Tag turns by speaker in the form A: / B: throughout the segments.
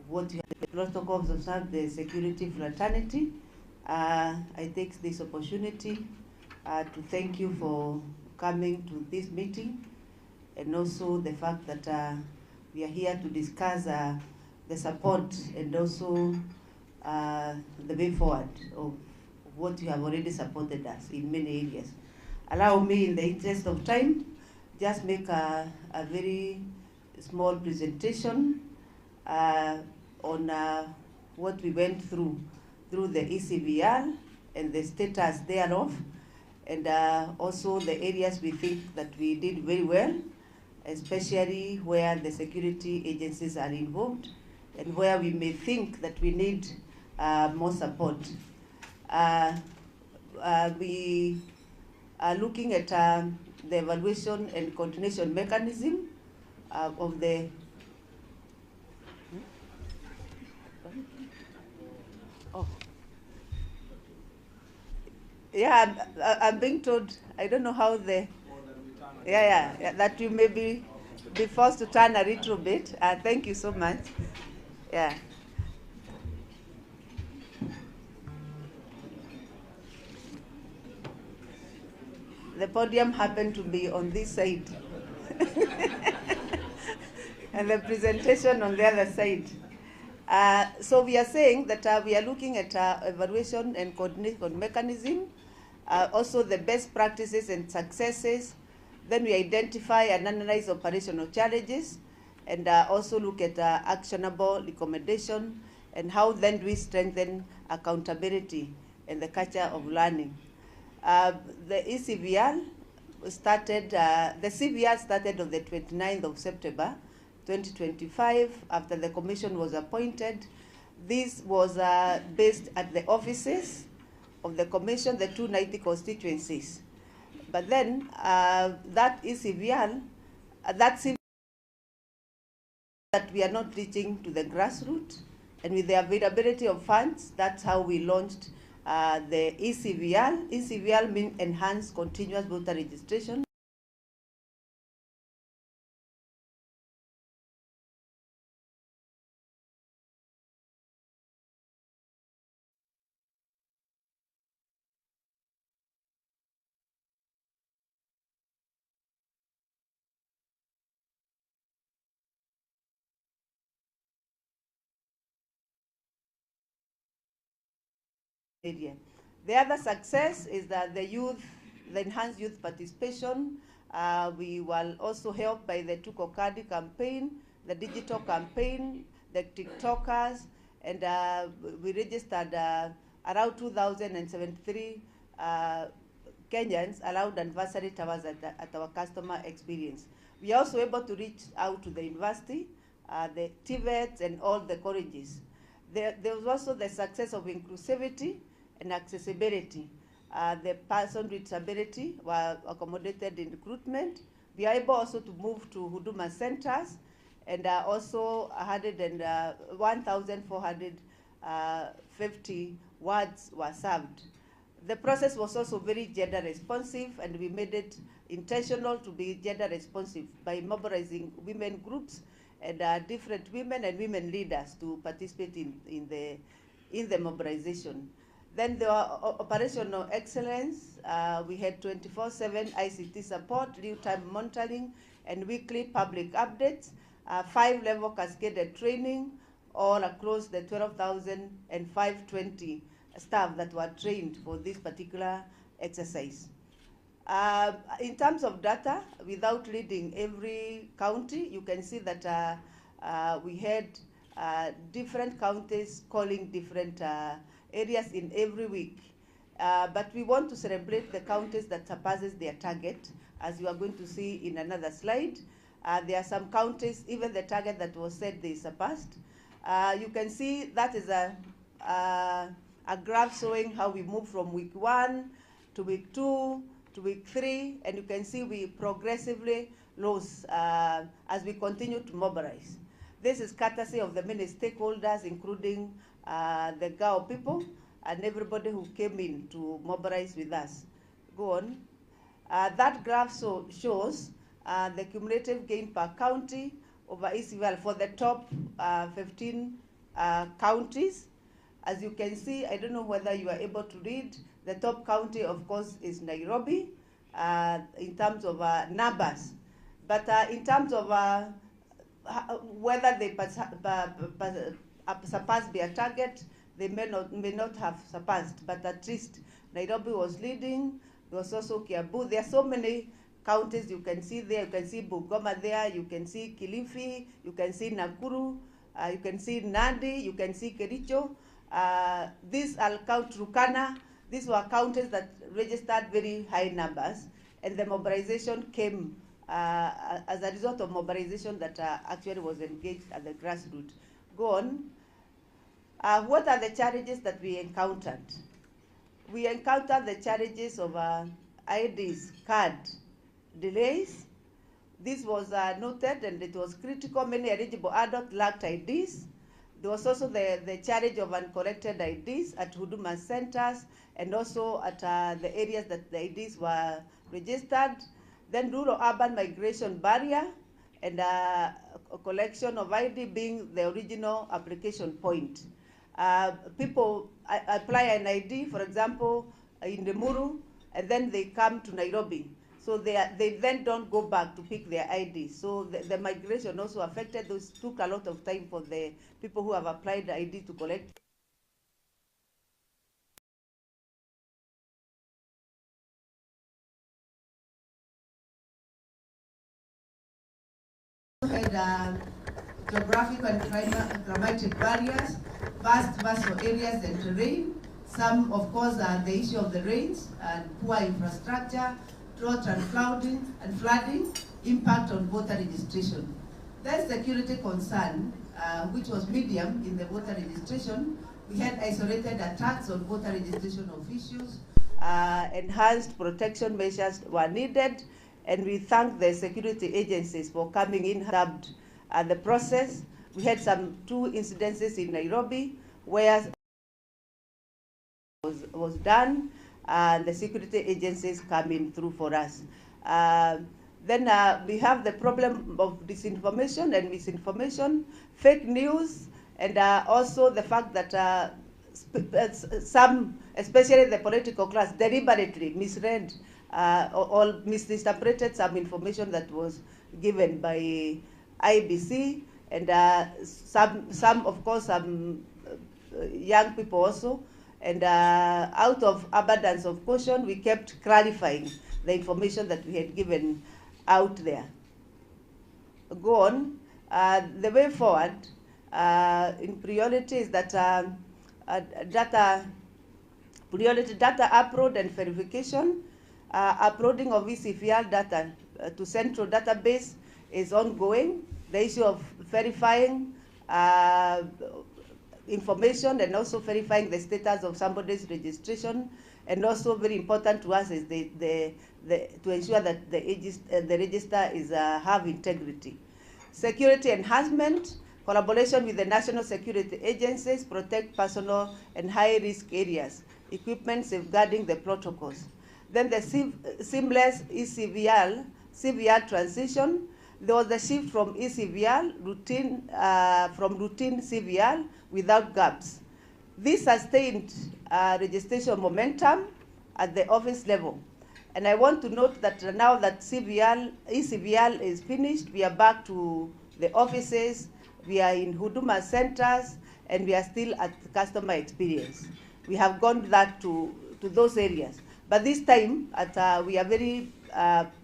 A: what you have, the protocols observed, the security fraternity. I take this opportunity to thank you for coming to this meeting, and also the fact that we are here to discuss the support and also the way forward of what you have already supported us in many areas. Allow me, in the interest of time, just make a very small presentation on what we went through the ECVR and the status thereof, and also the areas we think that we did very well, especially where the security agencies are involved and where we may think that we need more support. We are looking at the evaluation and coordination mechanism of the yeah, I'm being told, I don't know how that you may be forced to turn a little bit. Thank you so much. Yeah. The podium happened to be on this side. And the presentation on the other side. So we are saying that we are looking at evaluation and coordination mechanism, also the best practices and successes. Then we identify and analyze operational challenges, and also look at actionable recommendation, and how then do we strengthen accountability and the culture of learning. The ECVR started, the CVR started on the 29th of September 2025 after the commission was appointed. This was based at the offices of the commission, the 290 constituencies. But then that ECVR, that we are not reaching to the grassroots, and with the availability of funds, that's how we launched the ECVR. ECVR means Enhanced Continuous Voter Registration. Area. The other success is that the enhanced youth participation. We were also helped by the Tuko Kadi campaign, the digital campaign, the TikTokers, and we registered around 2,073 Kenyans allowed anniversary towers at our customer experience. We are also able to reach out to the university, the TVETs, and all the colleges. There was also the success of inclusivity and accessibility. The persons with disability were accommodated in recruitment. We are able also to move to Huduma centers, and also 1,450 wards were served. The process was also very gender responsive, and we made it intentional to be gender responsive by mobilizing women groups and different women and women leaders to participate in the mobilization. Then the operational excellence, we had 24/7 ICT support, real-time monitoring, and weekly public updates, 5-level cascaded training all across the 12,520 staff that were trained for this particular exercise. In terms of data, without leading every county, you can see that we had different counties calling different areas in every week. But we want to celebrate the counties that surpasses their target, as you are going to see in another slide. There are some counties, even the target that was set, they surpassed. You can see that is a graph showing how we move from week 1 to week 2 to week 3, and you can see we progressively lose as we continue to mobilize. This is courtesy of the many stakeholders, including the Gao people and everybody who came in to mobilize with us. Go on. That graph shows the cumulative gain per county over ECVR for the top 15 counties. As you can see, I don't know whether you are able to read, the top county, of course, is Nairobi in terms of numbers. But in terms of whether they surpassed their target, they may not have surpassed, but at least Nairobi was leading. There was also Kiambu. There are so many counties you can see there. You can see Bungoma there, you can see Kilifi, you can see Nakuru, you can see Nandi, you can see Kericho. These are Turkana. These were counties that registered very high numbers, and the mobilization came as a result of mobilization that actually was engaged at the grassroots. Go on. What are the challenges that we encountered? We encountered the challenges of IDs, card delays. This was noted, and it was critical. Many eligible adults lacked IDs. There was also the challenge of uncollected IDs at Huduma centers, and also at the areas that the IDs were registered. Then rural-urban migration barrier, and a collection of ID being the original application point. People apply an ID, for example, in Limuru, and then they come to Nairobi. So they then don't go back to pick their ID. So the migration also affected those, took a lot of time for the people who have applied the ID to collect. And geographic and climatic barriers, vast areas and terrain. Some, of course, are the issue of the rains and poor infrastructure, drought and flooding, impact on voter registration. Then security concern, which was medium in the voter registration. We had isolated attacks on voter registration officials. Enhanced protection measures were needed, and we thank the security agencies for coming in helped the process. We had two incidences in Nairobi where was done, and the security agencies coming through for us. Then we have the problem of disinformation and misinformation, fake news, and also the fact that some, especially the political class, deliberately misread or misinterpreted some information that was given by IEBC, and some of course, some young people also. And out of abundance of caution, we kept clarifying the information that we had given out there. Go on. The way forward in priority is that data upload and verification. Uploading of ECVR data to central database is ongoing. The issue of verifying information and also verifying the status of somebody's registration, and also very important to us is to ensure that the register is have integrity. Security enhancement, collaboration with the national security agencies, protect personal and high-risk areas, equipment safeguarding the protocols. Then the seamless CVR transition. There was a shift from ECVR routine CVR without gaps. This sustained registration momentum at the office level. And I want to note that now that ECVR is finished, we are back to the offices, we are in Huduma centers, and we are still at customer experience. We have gone back to those areas. But this time, we are very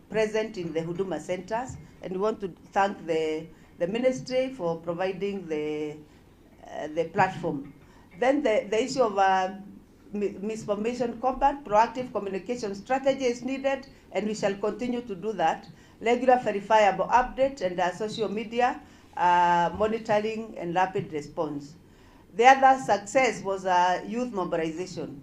A: present in the Huduma centers, and we want to thank the ministry for providing the platform. Then the issue of misinformation combat, proactive communication strategy is needed, and we shall continue to do that. Regular verifiable update and social media monitoring and rapid response. The other success was youth mobilization.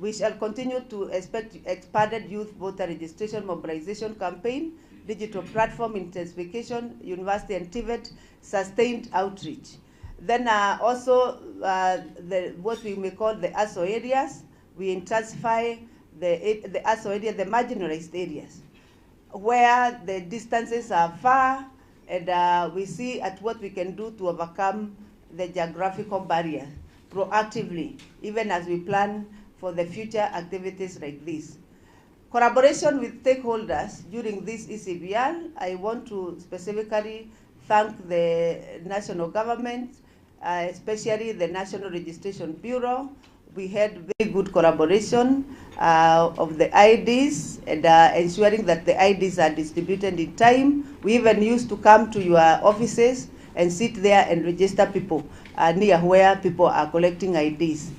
A: We shall continue to expect expanded youth voter registration mobilization campaign, digital platform intensification, university and TVET, sustained outreach. Then also what we may call the ASO areas, we intensify the ASO area, the marginalized areas, where the distances are far, and we see at what we can do to overcome the geographical barrier proactively, even as we plan for the future activities like this. Collaboration with stakeholders during this ECBL, I want to specifically thank the national government, especially the National Registration Bureau. We had very good collaboration of the IDs and ensuring that the IDs are distributed in time. We even used to come to your offices and sit there and register people near where people are collecting IDs.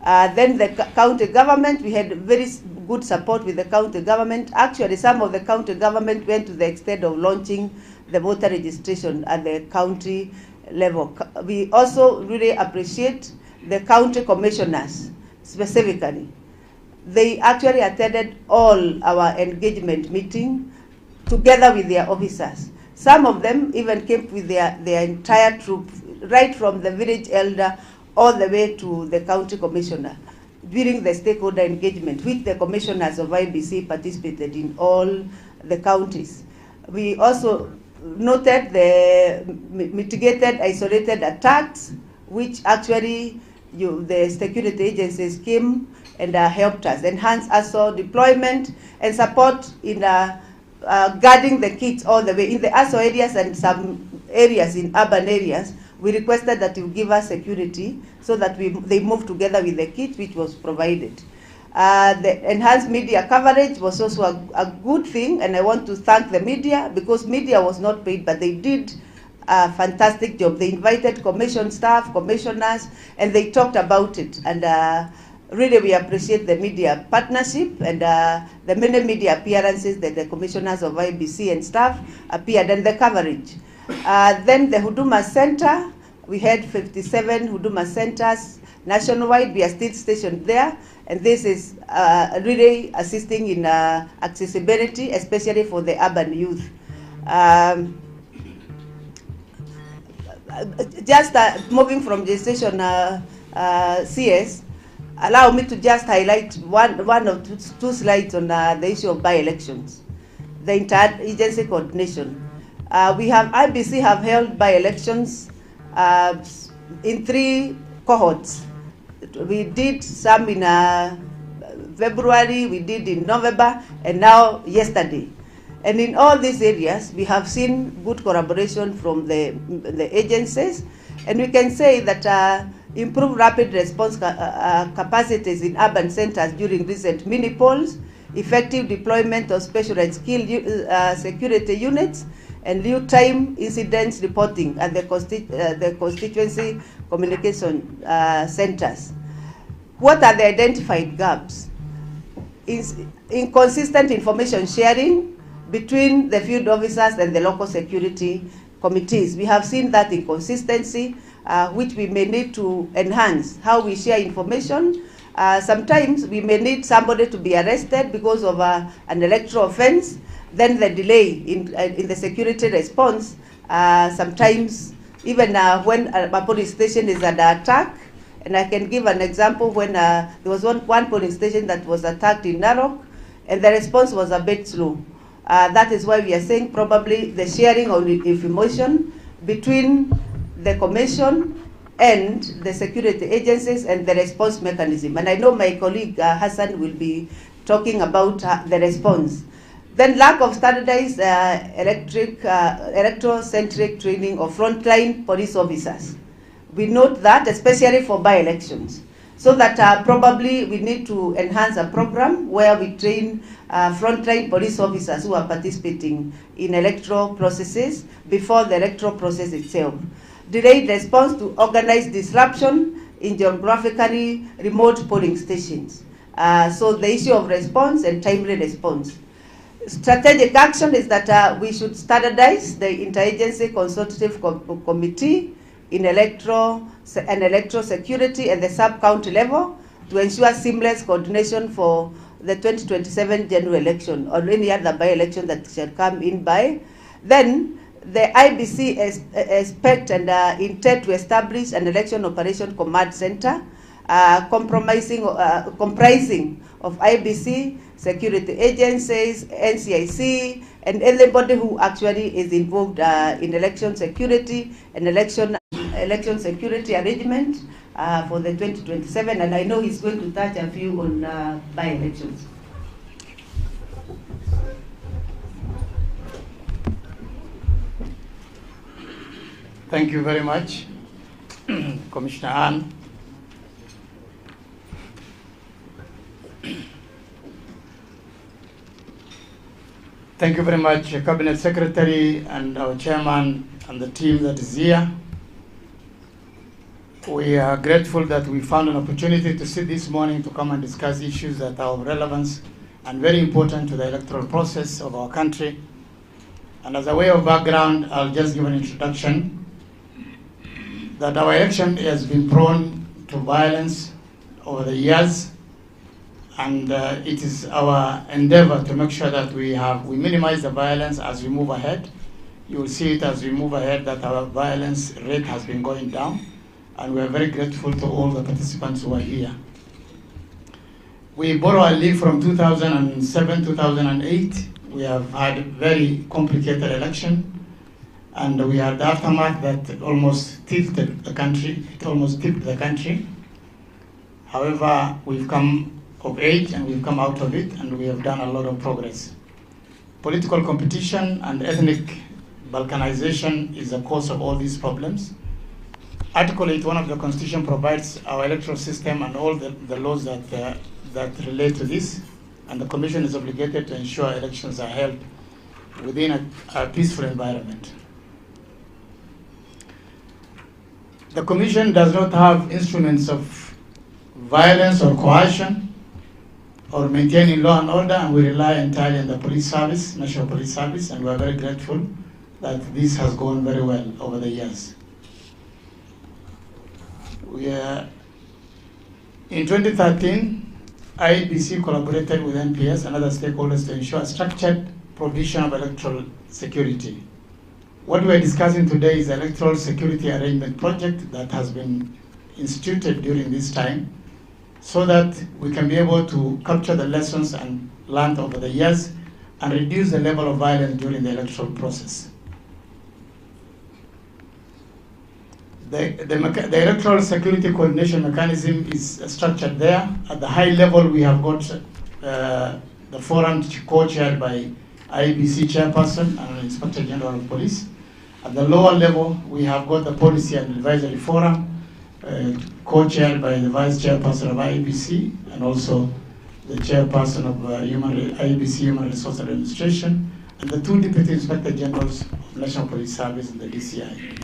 A: Then the county government, we had very good support with the county government. Actually, some of the county government went to the extent of launching the voter registration at the county level. We also really appreciate the county commissioners specifically. They actually attended all our engagement meeting together with their officers. Some of them even came with their entire troop, right from the village elder all the way to the county commissioner during the stakeholder engagement, which the commissioners of IEBC participated in all the counties. We also noted the mitigated isolated attacks, which actually the security agencies came and helped us, enhance ASO deployment and support in guarding the kids all the way in the ASO areas and some areas in urban areas. We requested that you give us security so that they move together with the kits, which was provided. The enhanced media coverage was also a good thing, and I want to thank the media because media was not paid, but they did a fantastic job. They invited commission staff, commissioners, and they talked about it. And really, we appreciate the media partnership and the many media appearances that the commissioners of IEBC and staff appeared, and the coverage. Then the Huduma Center, we had 57 Huduma Centers nationwide. We are still stationed there, and this is really assisting in accessibility, especially for the urban youth. Just moving from gestation CS, allow me to just highlight one or two slides on the issue of by-elections, the interagency coordination. We have, IEBC have held by-elections in 3 cohorts. We did some in February, we did in November, and now yesterday. And in all these areas, we have seen good collaboration from the agencies, and we can say that improved rapid response capacities in urban centers during recent mini polls, effective deployment of special and skilled security units, and real-time incidents reporting at the constituency communication centers. What are the identified gaps? Inconsistent information sharing between the field officers and the local security committees. We have seen that inconsistency, which we may need to enhance how we share information. Sometimes we may need somebody to be arrested because of an electoral offense. Then the delay in the security response, sometimes even when a police station is under attack, and I can give an example when there was one police station that was attacked in Narok, and the response was a bit slow. That is why we are saying probably the sharing of information between the commission and the security agencies and the response mechanism. And I know my colleague Hassan will be talking about the response. Then lack of standardized electoral-centric training of frontline police officers. We note that, especially for by-elections, so that probably we need to enhance a program where we train frontline police officers who are participating in electoral processes before the electoral process itself. Delayed response to organized disruption in geographically remote polling stations. So the issue of response and timely response. Strategic action is that we should standardize the interagency consultative committee in electoral security at the sub-county level to ensure seamless coordination for the 2027 general election or any other by-election that shall come in by. Then the IEBC expect and intend to establish an election operation command center comprising of IEBC, security agencies, NCIC, and anybody who actually is involved in election security and election election security arrangement for the 2027, and I know he's going to touch a few on by-elections.
B: Thank you very much, Commissioner Ann. Thank you very much, Cabinet Secretary and our Chairman and the team that is here. We are grateful that we found an opportunity to sit this morning to come and discuss issues that are of relevance and very important to the electoral process of our country. And as a way of background, I'll just give an introduction that our election has been prone to violence over the years, and it is our endeavor to make sure that we minimize the violence as we move ahead. You will see it as we move ahead that our violence rate has been going down, and we are very grateful to all the participants who are here. We borrow a leaf from 2007, 2008. We have had a very complicated election, and we had the aftermath that almost tipped the country. It almost tipped the country. However, we've come of age and we've come out of it, and we have done a lot of progress. Political competition and ethnic balkanization is the cause of all these problems. Article 81 of the Constitution provides our electoral system and all the laws that relate to this, and the Commission is obligated to ensure elections are held within a peaceful environment. The Commission does not have instruments of violence or coercion or maintaining law and order, and we rely entirely on the police service, National Police Service, and we are very grateful that this has gone very well over the years. In 2013, IEBC collaborated with NPS and other stakeholders to ensure a structured provision of electoral security. What we are discussing today is the Electoral Security Arrangement Project that has been instituted during this time, so that we can be able to capture the lessons and learned over the years and reduce the level of violence during the electoral process. The Electoral Security Coordination Mechanism is structured there. At the high level, we have got the forum co-chaired by IEBC chairperson and Inspector General of Police. At the lower level, we have got the Policy and Advisory Forum, co-chaired by the Vice Chairperson of IEBC and also the Chairperson of IEBC Human Resource Administration, and the two Deputy Inspector Generals of National Police Service and the DCI.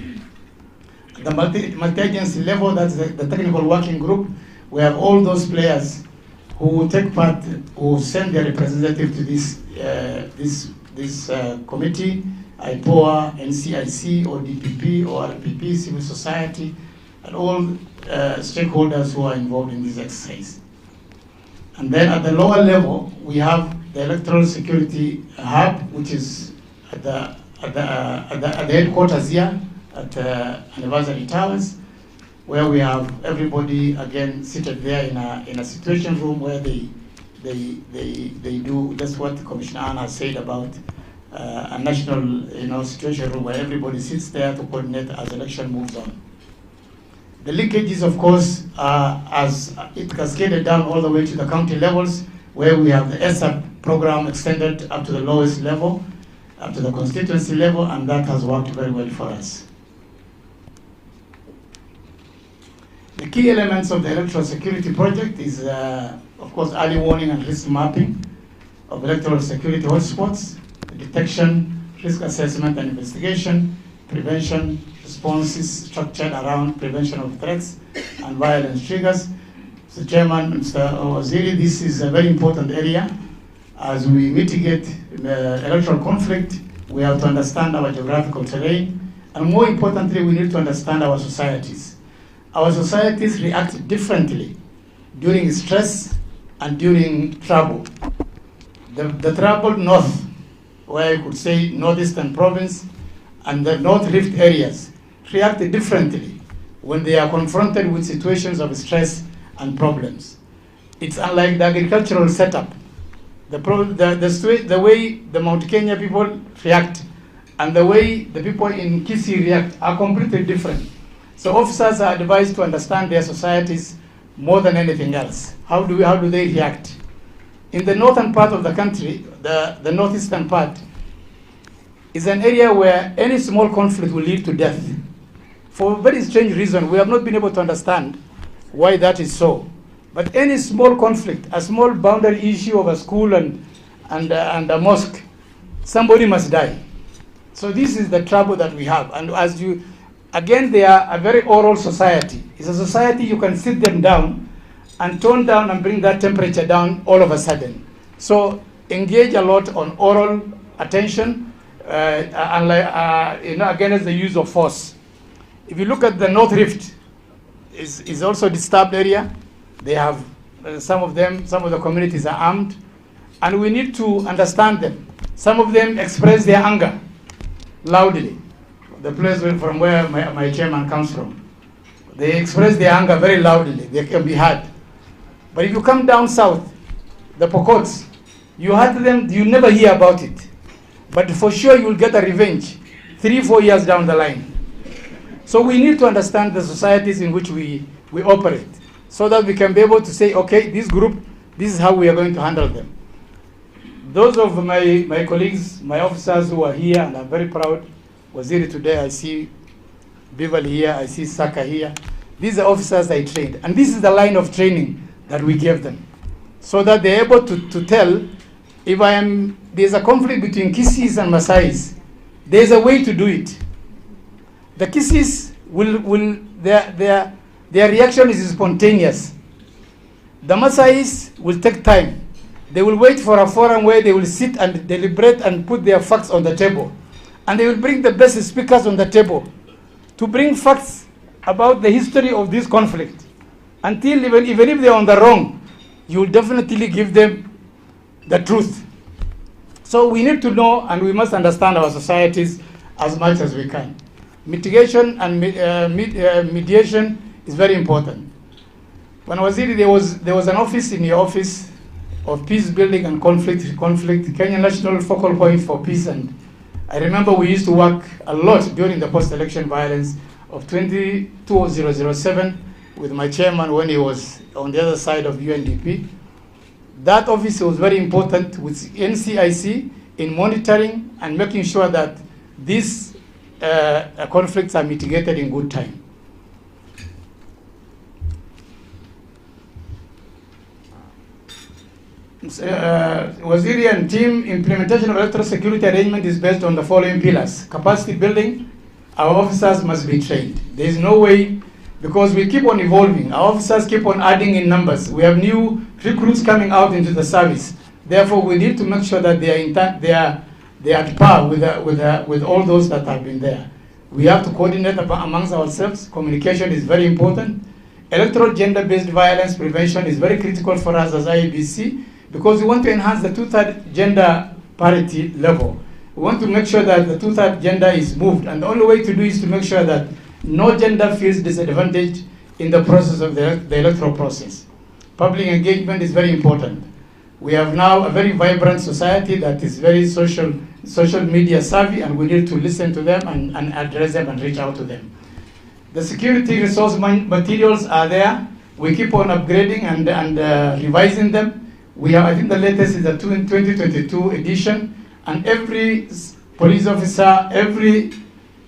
B: At the multi-agency level, that's the Technical Working Group, we have all those players who take part, who send their representative to this committee, IPOA, NCIC, or DPP, or RPP, civil society, and all stakeholders who are involved in this exercise. And then at the lower level, we have the Electoral Security Hub, which is at the headquarters here at Anniversary Towers, where we have everybody again seated there in a situation room where they do just what Commissioner Ann has said about a national situation room where everybody sits there to coordinate as election moves on. The linkages, of course, as it cascaded down all the way to the county levels, where we have the ESAP program extended up to the lowest level, up to the constituency level, and that has worked very well for us. The key elements of the electoral security project is, of course, early warning and risk mapping of electoral security hotspots, the detection, risk assessment and investigation, prevention, responses structured around prevention of threats and violence triggers. So Chairman, Mr. Waziri, this is a very important area. As we mitigate electoral conflict, we have to understand our geographical terrain, and more importantly, we need to understand our societies. Our societies react differently during stress and during trouble. The troubled north, where you could say northeastern province, and the North Rift areas react differently when they are confronted with situations of stress and problems. It's unlike the agricultural setup. The way the Mount Kenya people react and the way the people in Kisii react are completely different. So officers are advised to understand their societies more than anything else. How do they react? In the northern part of the country, the northeastern part, is an area where any small conflict will lead to death. For a very strange reason, we have not been able to understand why that is so. But any small conflict, a small boundary issue of a school and a mosque, somebody must die. So this is the trouble that we have. And again, they are a very oral society. It's a society you can sit them down and tone down and bring that temperature down all of a sudden. So engage a lot on oral attention, against the use of force. If you look at the North Rift, is also a disturbed area. They have, some of the communities are armed, and we need to understand them. Some of them express their anger loudly. The place from where my chairman comes from, they express their anger very loudly. They can be heard. But if you come down south, the Pokots, you heard them, you never hear about it. But for sure you'll get a revenge 3-4 years down the line. So we need to understand the societies in which we operate, so that we can be able to say, okay, this group, this is how we are going to handle them. Those of my colleagues, my officers who are here, and I'm very proud, Waziri today, I see Bival here, I see Saka here. These are officers I trained. And this is the line of training that we gave them, so that they're able to tell, if there's a conflict between Kisis and Masais, there's a way to do it. The Kisis their reaction is spontaneous. The Masais will take time. They will wait for a forum where they will sit and deliberate and put their facts on the table. And they will bring the best speakers on the table to bring facts about the history of this conflict. Until even if they're on the wrong, you will definitely give them the truth. So we need to know, and we must understand our societies as much as we can. Mitigation and mediation is very important. When Waziri, there was an office in your office of peace building and conflict, Kenya National Focal Point for Peace. And I remember we used to work a lot during the post-election violence of 2007 with my chairman when he was on the other side of UNDP. That office was very important with NCIC in monitoring and making sure that these conflicts are mitigated in good time. Waziri and team implementation of electoral security arrangement is based on the following pillars. Capacity building, our officers must be trained. There is no way, because we keep on evolving. Our officers keep on adding in numbers. We have new recruits coming out into the service. Therefore, we need to make sure that they are at par with all those that have been there. We have to coordinate amongst ourselves. Communication is very important. Electoral gender-based violence prevention is very critical for us as IEBC, because we want to enhance the 2/3 gender parity level. We want to make sure that the 2/3 gender is moved, and the only way to do is to make sure that no gender feels disadvantaged in the process of the electoral process. Public engagement is very important. We have now a very vibrant society that is very social media savvy, and we need to listen to them and address them and reach out to them. The security resource materials are there. We keep on upgrading and revising them. We have, I think the latest is the 2022 edition, and every police officer, every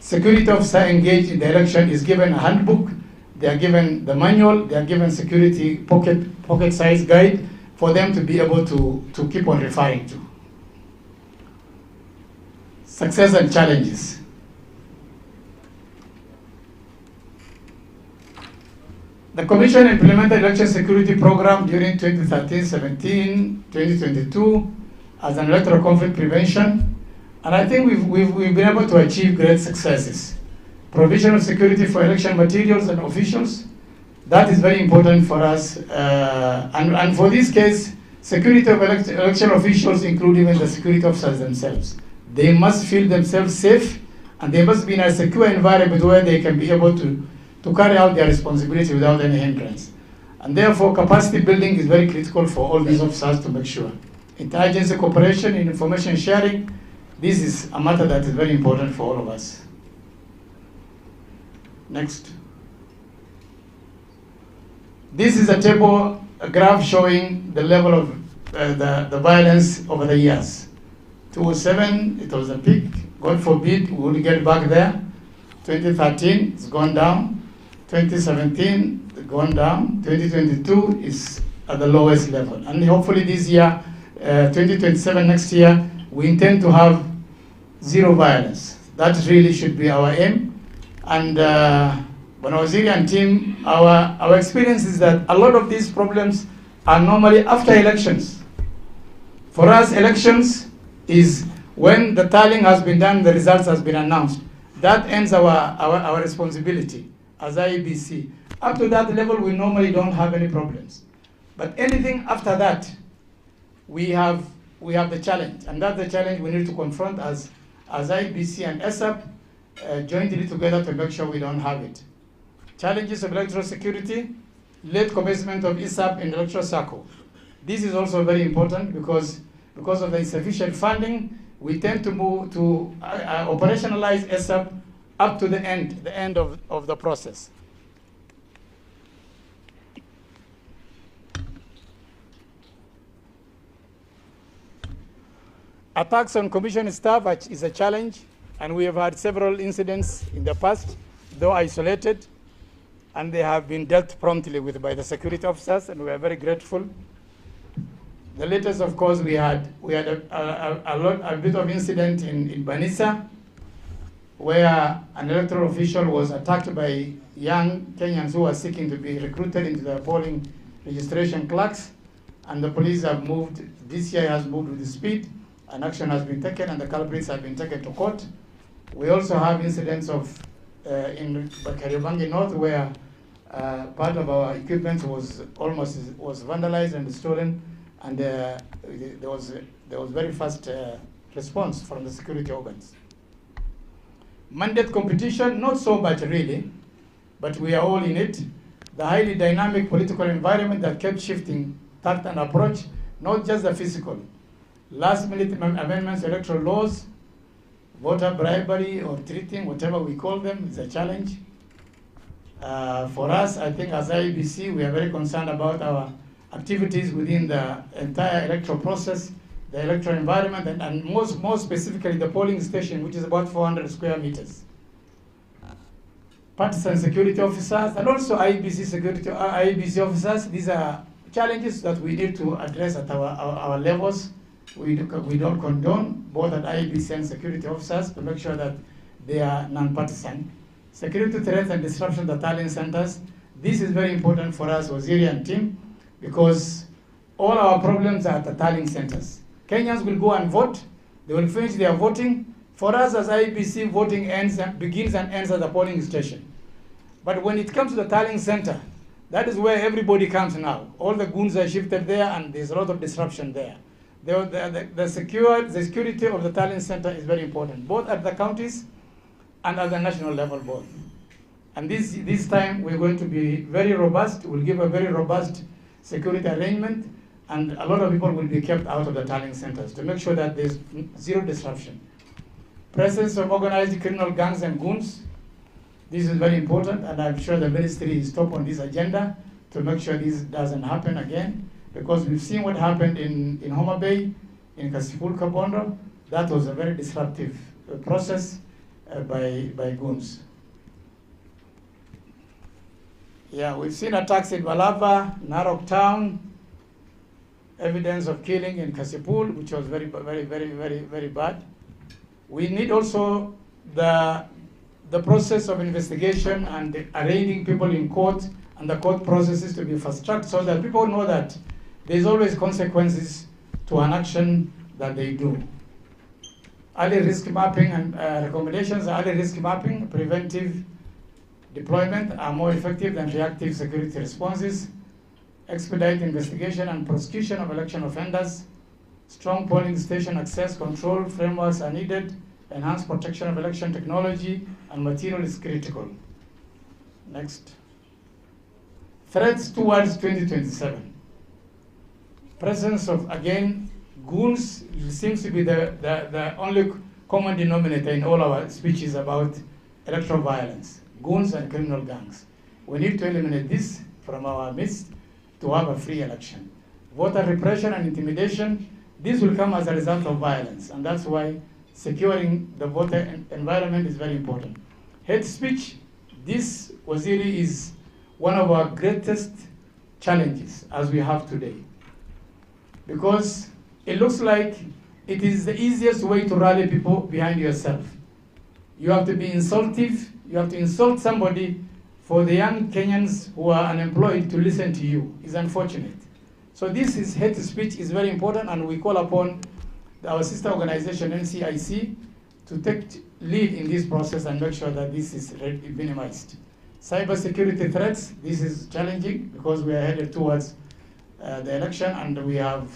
B: security officer engaged in the election is given a handbook. They are given the manual. They are given security pocket-sized guide for them to be able to keep on referring to. Success and challenges. The Commission implemented election security program during 2013-17, 2022 as an electoral conflict prevention, and I think we've been able to achieve great successes. Provision of security for election materials and officials, that is very important for us, and for this case, security of election officials include even the security officers themselves. They must feel themselves safe, and they must be in a secure environment where they can be able to carry out their responsibility without any hindrance. And therefore, capacity building is very critical for all these officers to make sure. Intelligence cooperation and information sharing, this is a matter that is very important for all of us. Next. This is a table, a graph showing the level of the violence over the years. 2007, it was a peak. God forbid we will get back there. 2013, it's gone down. 2017, it's gone down. 2022 is at the lowest level. And hopefully this year, 2027, next year, we intend to have zero violence. That really should be our aim. And when our Syrian team, our experience is that a lot of these problems are normally after elections. For us, elections is when the tallying has been done, the results has been announced. That ends our responsibility as IEBC. Up to that level, we normally don't have any problems. But anything after that, we have the challenge, and that's the challenge we need to confront as IEBC and ESAP jointly together to make sure we don't have it. Challenges of electoral security, late commencement of ESAP in the electoral circle. This is also very important because of the insufficient funding, we tend to move to operationalize ESAP up to the end of the process. Attacks on commission staff is a challenge, and we have had several incidents in the past, though isolated, and they have been dealt promptly with by the security officers, and we are very grateful. The latest, of course, we had a bit of incident in Banissa, where an electoral official was attacked by young Kenyans who were seeking to be recruited into the polling registration clerks, and the police have moved, DCI has moved with speed, and action has been taken, and the culprits have been taken to court. We also have incidents of in Kariobangi North, where part of our equipment was vandalized and stolen, and there was very fast response from the security organs. Mandate competition, not so much really, but we are all in it. The highly dynamic political environment that kept shifting tact and approach, not just the physical. Last-minute amendments, electoral laws, voter bribery or treating, whatever we call them, is a challenge. For us, I think as IEBC, we are very concerned about our activities within the entire electoral process, the electoral environment, and more specifically the polling station, which is about 400 square meters. Partisan security officers and also IEBC officers, these are challenges that we need to address at our levels. We don't condone, both at IEBC and security officers, to make sure that they are non-partisan. Security threats and disruption at tallying centers. This is very important for us, Waziri team, because all our problems are at the tallying centers. Kenyans will go and vote. They will finish their voting. For us as IEBC, voting begins and ends at the polling station. But when it comes to the tallying center, that is where everybody comes now. All the goons are shifted there, and there's a lot of disruption there. The security of the tallying center is very important, both at the counties and at the national level both. And this time we're going to be very robust. We'll give a very robust security arrangement, and a lot of people will be kept out of the tallying centers to make sure that there's zero disruption. Presence of organized criminal gangs and goons. This is very important, and I'm sure the ministry is top on this agenda to make sure this doesn't happen again. Because we've seen what happened in Homa Bay, in Kasipul Kabondo. That was a very disruptive process by goons. Yeah, we've seen attacks in Balaba, Narok Town, evidence of killing in Kasipul, which was very bad. We need also the process of investigation and arraigning people in court, and the court processes to be fast-tracked so that people know that there's always consequences to an action that they do. Early risk mapping and recommendations, early risk mapping, preventive deployment are more effective than reactive security responses. Expedite investigation and prosecution of election offenders. Strong polling station access control frameworks are needed. Enhanced protection of election technology and material is critical. Next. Threats towards 2027. Presence of, again, goons seems to be the only common denominator in all our speeches about electoral violence. Goons and criminal gangs. We need to eliminate this. from our midst to have a free election. Voter repression and intimidation, this will come as a result of violence, and that's why securing the voter environment is very important. Hate speech, this Waziri is one of our greatest challenges as we have today, because it looks like it is the easiest way to rally people behind yourself. You have to be insultive, you have to insult somebody for the young Kenyans who are unemployed to listen to you. It's unfortunate. So this is hate speech is very important, and we call upon our sister organization, NCIC, to take lead in this process and make sure that this is minimized. Cybersecurity threats, this is challenging because we are headed towards the election, and we have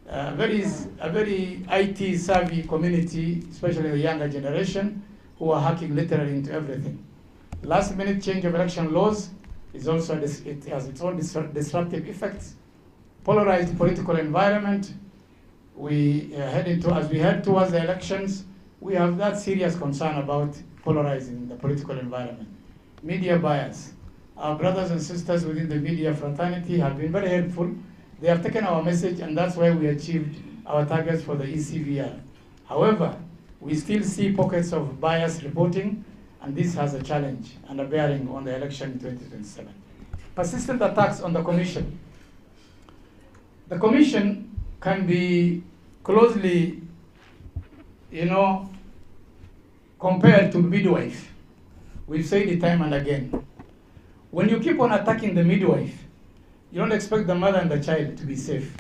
B: a very IT savvy community, especially the younger generation, who are hacking literally into everything. Last minute change of election laws is also, it has its own disruptive effects. Polarized political environment, as we head towards the elections, we have that serious concern about polarizing the political environment. Media bias. Our brothers and sisters within the media fraternity have been very helpful. They have taken our message, and that's why we achieved our targets for the ECVR. However, we still see pockets of bias reporting, and this has a challenge and a bearing on the election in 2027. Persistent attacks on the Commission. The Commission can be closely, compared to midwife. We've said it time and again. When you keep on attacking the midwife, you don't expect the mother and the child to be safe.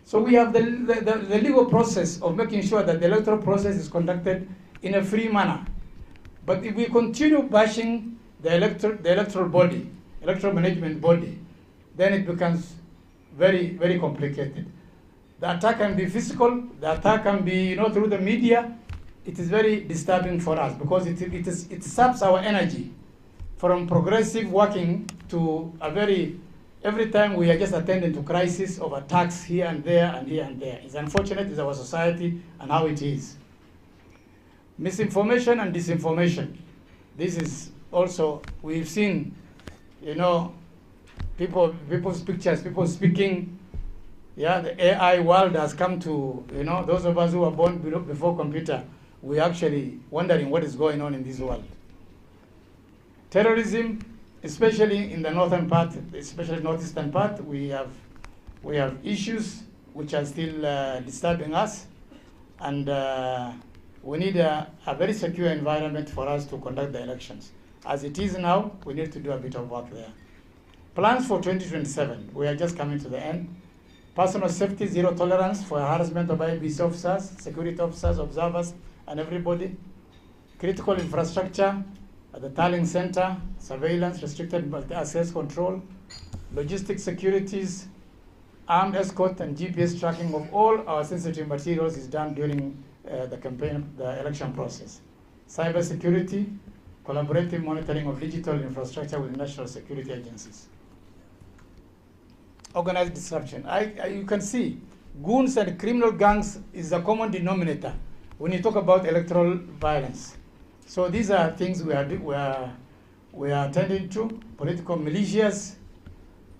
B: So we have the legal process of making sure that the electoral process is conducted in a free manner. But if we continue bashing the electoral body, electoral management body, then it becomes very, very complicated. The attack can be physical, the attack can be through the media. It is very disturbing for us because it saps our energy from progressive working to every time we are just attending to crisis of attacks here and there and here and there. It's unfortunate, it's our society and how it is. Misinformation and disinformation. This is also, we've seen, people's pictures, people speaking. Yeah, the AI world has come to, those of us who were born before computer, we're actually wondering what is going on in this world. Terrorism, especially in the northern part, especially northeastern part, we have issues which are still disturbing us, and we need a very secure environment for us to conduct the elections. As it is now, we need to do a bit of work there. Plans for 2027, we are just coming to the end. Personal safety, zero tolerance for harassment of IEBC officers, security officers, observers, and everybody. Critical infrastructure at the tallying center, surveillance, restricted access control, logistic securities, armed escort and GPS tracking of all our sensitive materials is done during the campaign, the election process. Cyber security, collaborative monitoring of digital infrastructure with national security agencies. Organized disruption. You can see goons and criminal gangs is a common denominator when you talk about electoral violence. So these are things we are attending to: political militias,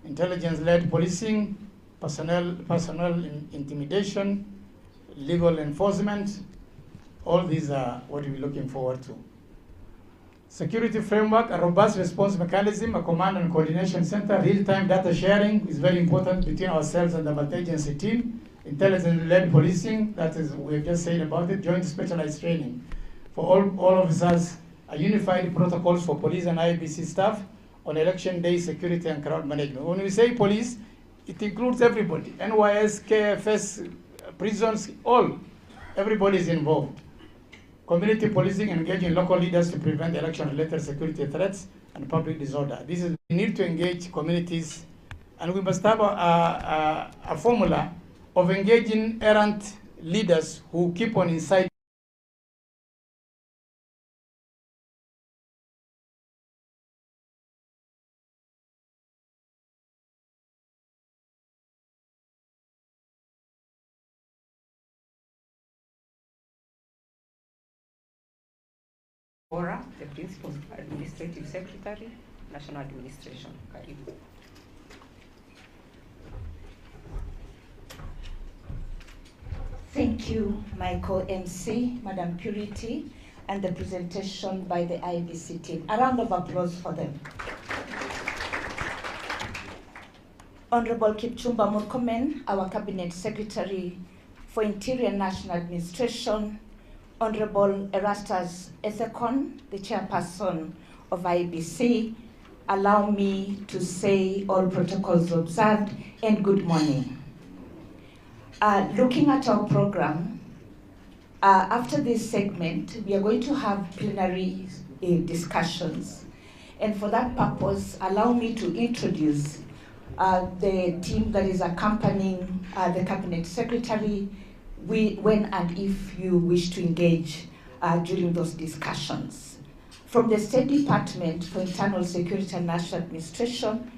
B: intelligence-led policing, personnel intimidation, legal enforcement. All these are what we're looking forward to. Security framework, a robust response mechanism, a command and coordination center, real-time data sharing is very important between ourselves and the multi-agency team. Intelligence-led policing, that is, we've just said about it. Joint specialized training for all officers, a unified protocols for police and IEBC staff on election day security and crowd management. When we say police, it includes everybody, NYS, KFS, prisons, everybody is involved. Community policing, engaging local leaders to prevent election-related security threats and public disorder. We need to engage communities, and we must have a formula of engaging errant leaders who keep on inciting.
C: Bora, the Principal Administrative Secretary, National Administration. Karibu.
D: Thank you, my co-MC, Madam Purity, and the presentation by the IEBC team. A round of applause for them. Honorable Kipchumba Murkomen, our Cabinet Secretary for Interior and National Administration, Honorable Erastus Ethekon, the Chairperson of IEBC, allow me to say all protocols observed and good morning. Looking at our program, after this segment, we are going to have plenary discussions. And for that purpose, allow me to introduce the team that is accompanying the Cabinet Secretary when and if you wish to engage during those discussions. From the State Department for Internal Security and National Administration,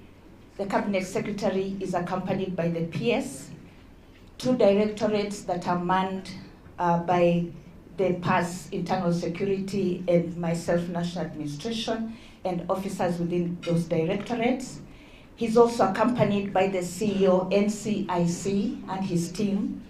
D: the Cabinet Secretary is accompanied by the PS, 2 directorates that are manned by the PAS, Internal Security, and myself, National Administration, and officers within those directorates. He's also accompanied by the CEO, NCIC, and his team.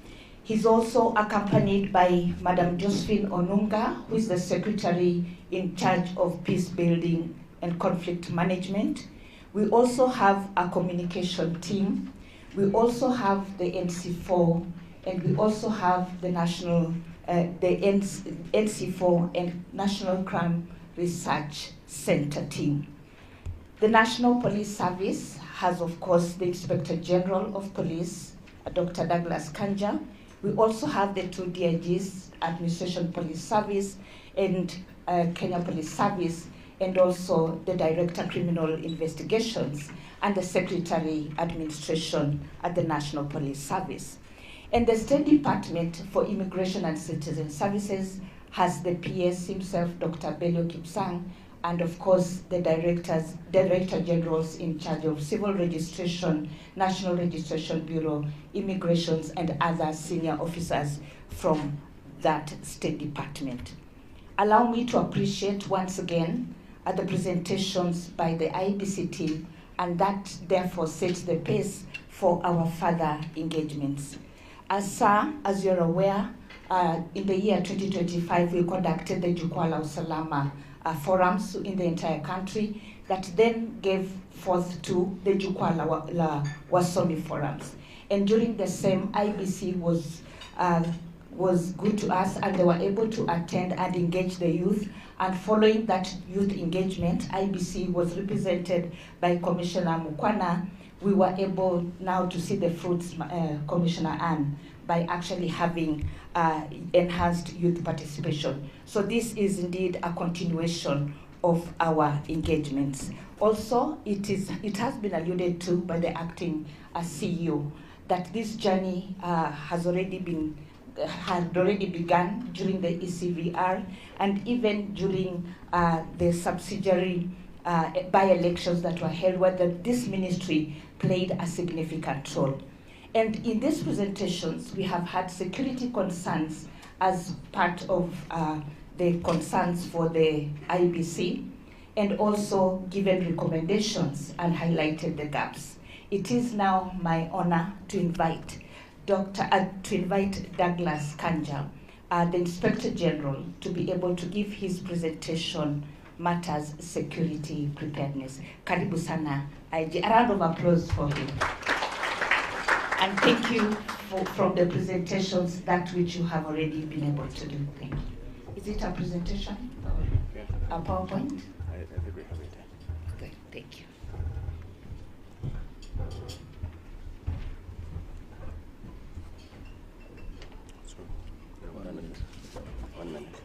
D: He's also accompanied by Madam Josephine Onunga, who is the Secretary in charge of peace building and conflict management. We also have a communication team. We also have the NC4, and we also have the NC4 and National Crime Research Center team. The National Police Service has, of course, the Inspector General of Police, Dr. Douglas Kanja. We also have the 2 DIGs, Administration Police Service and Kenya Police Service, and also the Director Criminal Investigations and the Secretary Administration at the National Police Service. And the State Department for Immigration and Citizen Services has the PS himself, Dr. Bello Kipsang, and of course the Director Generals in charge of Civil Registration, National Registration Bureau, Immigrations, and other senior officers from that State Department. Allow me to appreciate once again the presentations by the IEBC team, and that therefore sets the pace for our further engagements. As you're aware, in the year 2025, we conducted the Jukwaa la Usalama forums in the entire country that then gave forth to the Jukwaa la Wasomi forums. And during the same, IEBC was good to us, and they were able to attend and engage the youth. And following that youth engagement, IEBC was represented by Commissioner Mukwana. We were able now to see the fruits, Commissioner Ann, by actually having enhanced youth participation. So this is indeed a continuation of our engagements. Also, it has been alluded to by the acting CEO that this journey had already begun during the ECVR and even during the subsidiary by-elections that were held, where this ministry played a significant role. And in these presentations, we have had security concerns as part of the concerns for the IEBC, and also given recommendations and highlighted the gaps. It is now my honor to invite Douglas Kanja, the Inspector General, to be able to give his presentation, Matters Security Preparedness. Karibu sana, IG. A round of applause for him. And thank you from the presentations, that which you have already been able to do. Thank you. Is it a presentation? A PowerPoint?
E: I think we have it.
D: Okay, thank you.
E: So, 1 minute. 1 minute.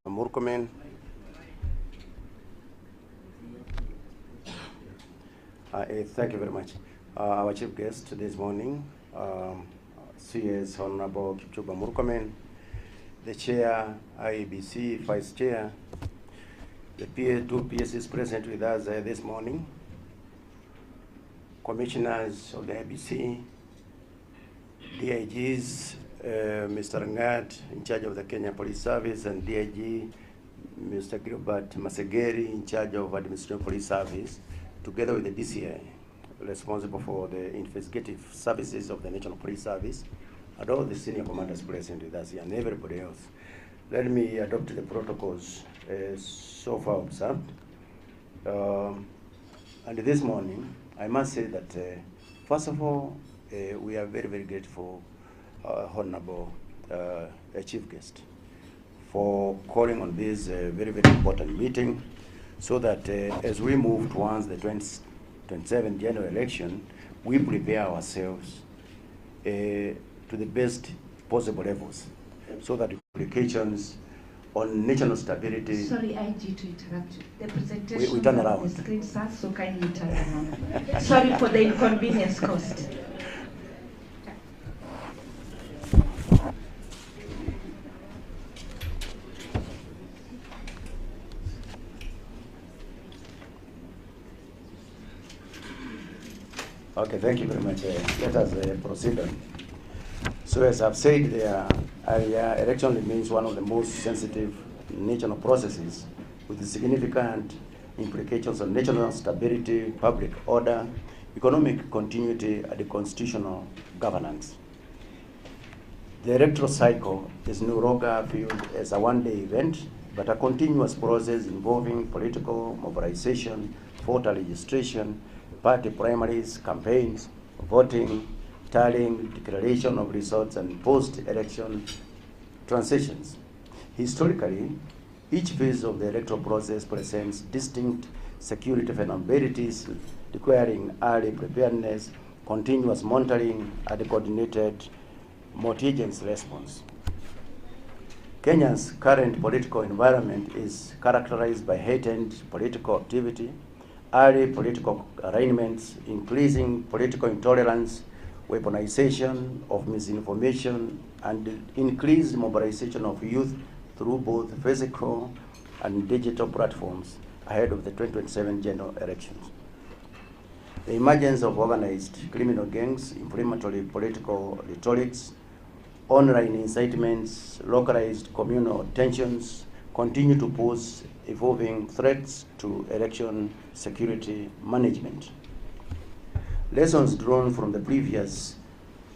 E: Murkomen. Thank you very much. Our chief guest this morning, CS Honorable Kipchumba Murkomen, the chair, IEBC, vice chair, the two PSs present with us this morning, commissioners of the IEBC, DIGs, Mr. Ngat, in charge of the Kenya Police Service, and DIG, Mr. Gilbert Masegeri, in charge of Administrative Police Service, together with the DCI, responsible for the investigative services of the National Police Service, and all the senior commanders present with us here, and everybody else. Let me adopt the protocols so far observed. And this morning, I must say that, first of all, we are very, very grateful, Honorable Chief Guest, for calling on this very, very important meeting, so that as we move towards the 2027 general election, we prepare ourselves to the best possible levels, so that implications on national stability.
D: Sorry, IG, to interrupt you. The presentation
E: We turn
D: on
E: around.
D: the screen, sir, so kindly turn around. Sorry for the inconvenience caused.
E: Okay, thank you very much. Let us proceed on. So as I've said there earlier, election remains one of the most sensitive national processes with significant implications on national stability, public order, economic continuity, and constitutional governance. The electoral cycle is no longer viewed as a one-day event, but a continuous process involving political mobilization, voter registration, party primaries, campaigns, voting, tallying, declaration of results, and post-election transitions. Historically, each phase of the electoral process presents distinct security vulnerabilities requiring early preparedness, continuous monitoring, and coordinated multi-agency response. Kenya's current political environment is characterized by heightened political activity, early political arrangements, increasing political intolerance, weaponization of misinformation, and increased mobilization of youth through both physical and digital platforms ahead of the 2027 general elections. The emergence of organized criminal gangs, inflammatory political rhetorics, online incitements, localized communal tensions continue to pose evolving threats to election security management. Lessons drawn from the previous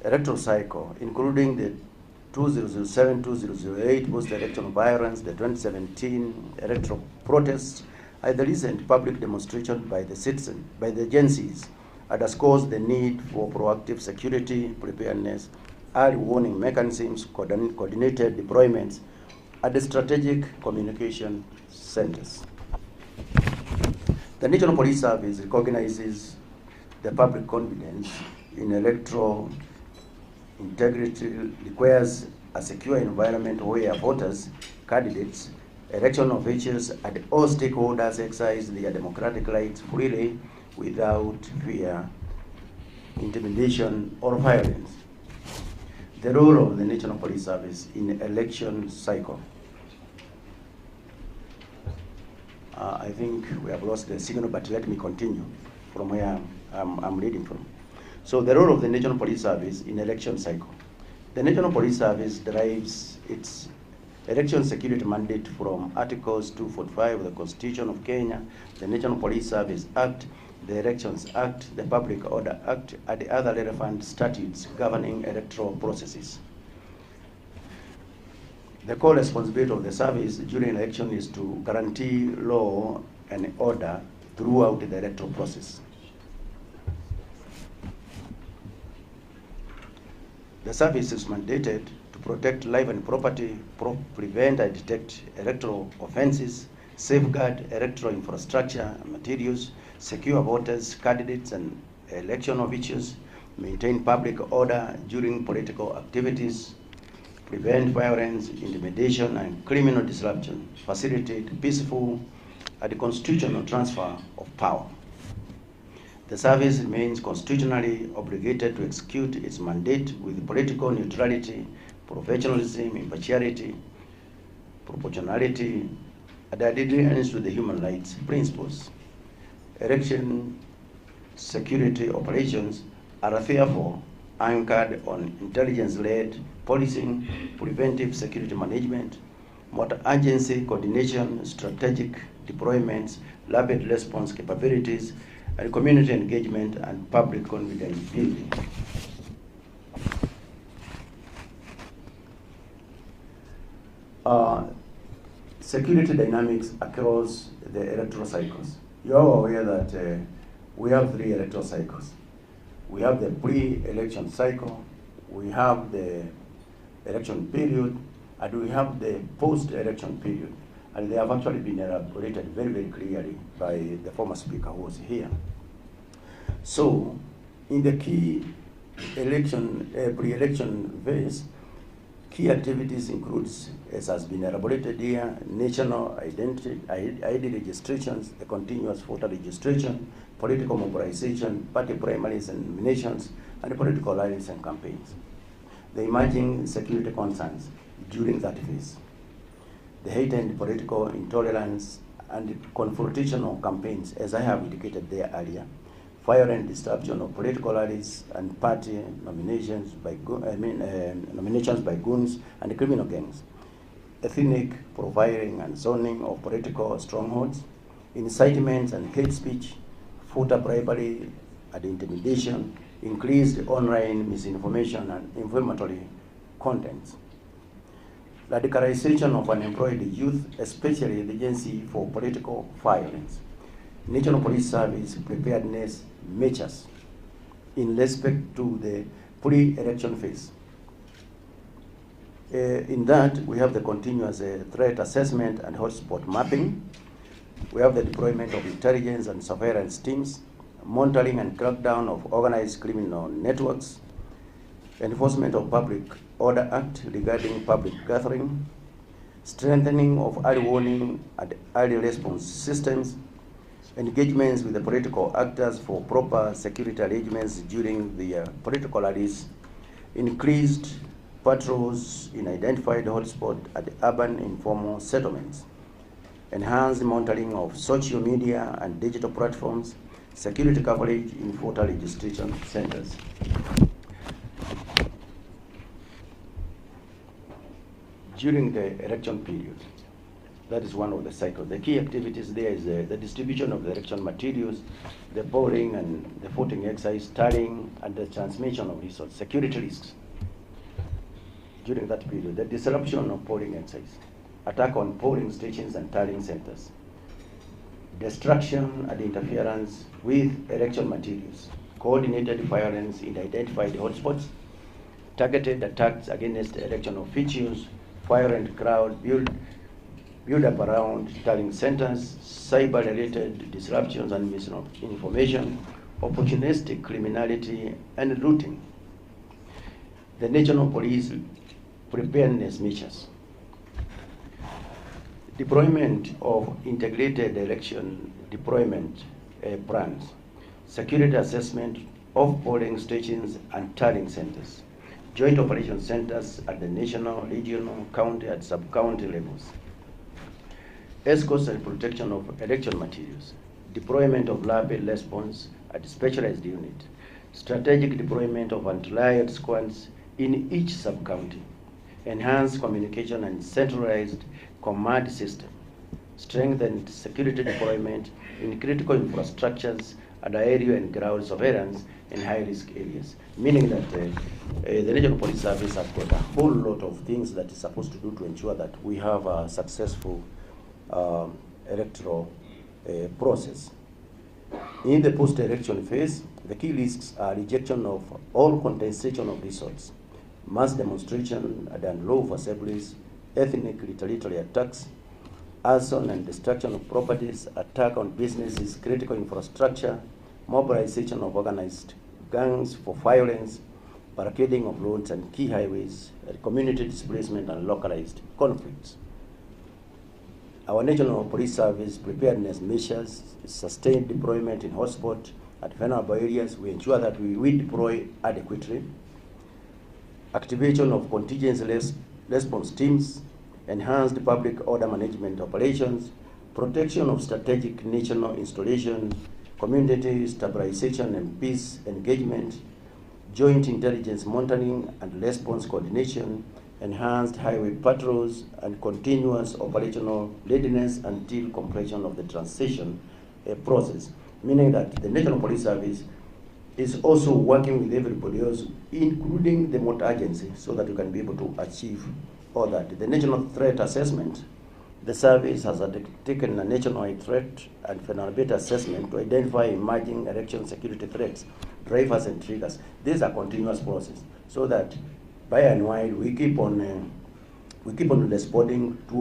E: electoral cycle, including the 2007-2008 post-election violence, the 2017 electoral protests, and the recent public demonstration by the citizens, by the agencies, underscores the need for proactive security preparedness, early warning mechanisms, coordinated deployments, and the strategic communication centers. The National Police Service recognizes the public confidence in electoral integrity requires a secure environment where voters, candidates, election officials, and all stakeholders exercise their democratic rights freely without fear, intimidation, or violence. The role of the National Police Service in election cycle. I think we have lost the signal, but let me continue from where I'm reading from. So the role of the National Police Service in election cycle. The National Police Service derives its election security mandate from Articles 245 of the Constitution of Kenya, the National Police Service Act, the Elections Act, the Public Order Act, and the other relevant statutes governing electoral processes. The core responsibility of the service during election is to guarantee law and order throughout the electoral process. The service is mandated to protect life and property, prevent and detect electoral offenses, safeguard electoral infrastructure and materials, secure voters, candidates, and election officials, maintain public order during political activities, prevent violence, intimidation, and criminal disruption, facilitate peaceful and constitutional transfer of power. The service remains constitutionally obligated to execute its mandate with political neutrality, professionalism, impartiality, proportionality, and adherence to the human rights principles. Election security operations are therefore anchored on intelligence-led policing, preventive security management, multi-agency coordination, strategic deployments, rapid response capabilities, and community engagement and public confidence building. Security dynamics across the electoral cycles. You are aware that we have 3 electoral cycles. We have the pre-election cycle, we have the election period, and we have the post-election period. And they have actually been elaborated very, very clearly by the former speaker who was here. So, in the key election, pre-election phase, key activities includes, as has been elaborated here, national ID registrations, the continuous voter registration, political mobilization, party primaries and nominations, and political rallies and campaigns. The emerging security concerns during that phase, the heightened political intolerance and confrontational campaigns, as I have indicated there earlier, violent disruption of political rallies and party nominations by nominations by goons and criminal gangs, ethnic profiling and zoning of political strongholds, incitements and hate speech, voter bribery and intimidation, increased online misinformation and inflammatory contents, radicalization of unemployed youth, especially the agency for political violence, National Police Service preparedness measures in respect to the pre-election phase. In that, we have the continuous threat assessment and hotspot mapping. We have the deployment of intelligence and surveillance teams, monitoring and crackdown of organized criminal networks, enforcement of Public Order Act regarding public gathering, strengthening of early warning and early response systems, engagements with the political actors for proper security arrangements during the political rallies, increased patrols in identified hotspots at urban informal settlements, enhanced monitoring of social media and digital platforms, security coverage in voter registration centers. During the election period, that is one of the cycles. The key activities there is the distribution of the election materials, the polling and the voting exercise, tallying, and the transmission of results, security risks. During that period, the disruption of polling exercise, attack on polling stations and tallying centers, destruction and interference with election materials, coordinated violence in identified hotspots, targeted attacks against election officials, violent crowd build up around tallying centers, cyber-related disruptions and misinformation, opportunistic criminality, and looting. The National Police preparedness measures. Deployment of integrated election deployment plans, security assessment of polling stations and tallying centers, joint operation centers at the national, regional, county, and sub-county levels, escorts and protection of election materials, deployment of rapid response at specialized unit, strategic deployment of anti-riot squads in each sub-county, enhanced communication and centralized command system, strengthened security deployment in critical infrastructures and area and ground surveillance in high-risk areas, meaning that the National Police Service has got a whole lot of things that it's supposed to do to ensure that we have a successful electoral process. In the post-election phase, the key risks are rejection of all contestation of results, mass demonstration and unlawful assemblies, ethnic retaliatory attacks, arson and destruction of properties, attack on businesses, critical infrastructure, mobilization of organized gangs for violence, barricading of roads and key highways, community displacement and localized conflicts. Our National Police Service preparedness measures, sustained deployment in hotspot at vulnerable areas. We ensure that we deploy adequately. Activation of contingency response teams, enhanced public order management operations, protection of strategic national installations, community stabilization and peace engagement, joint intelligence monitoring and response coordination, enhanced highway patrols, and continuous operational readiness until completion of the transition process, meaning that the National Police Service is also working with everybody else, including the motor agency, so that we can be able to achieve all that. The national threat assessment, the service has taken a nationwide threat and vulnerability assessment to identify emerging election security threats, drivers and triggers. This is a continuous process, so that by and wide we keep on responding to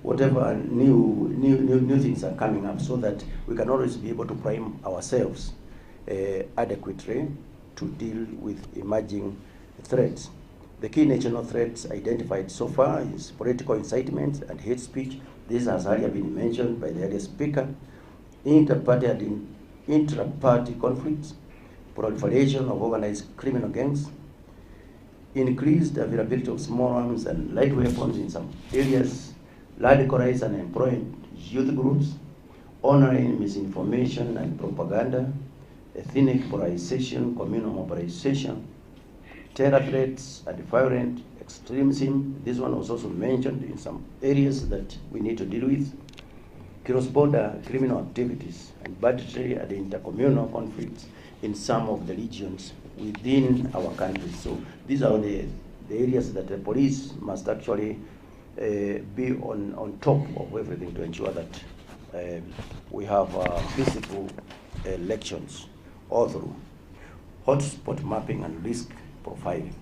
E: whatever new things are coming up, so that we can always be able to prime ourselves adequately to deal with emerging threats. The key national threats identified so far is political incitement and hate speech. This has already been mentioned by the earlier speaker. Inter-party conflicts, proliferation of organized criminal gangs, increased availability of small arms and light weapons in some areas, radicalized and employed youth groups, honoring misinformation and propaganda, ethnic polarization, communal mobilization, terror threats and violent extremism. This one was also mentioned in some areas that we need to deal with. Cross-border criminal activities and budgetary and intercommunal conflicts in some of the regions within our country. So these are the areas that the police must actually be on top of everything to ensure that we have peaceful elections all through. Hotspot mapping and risk profiling.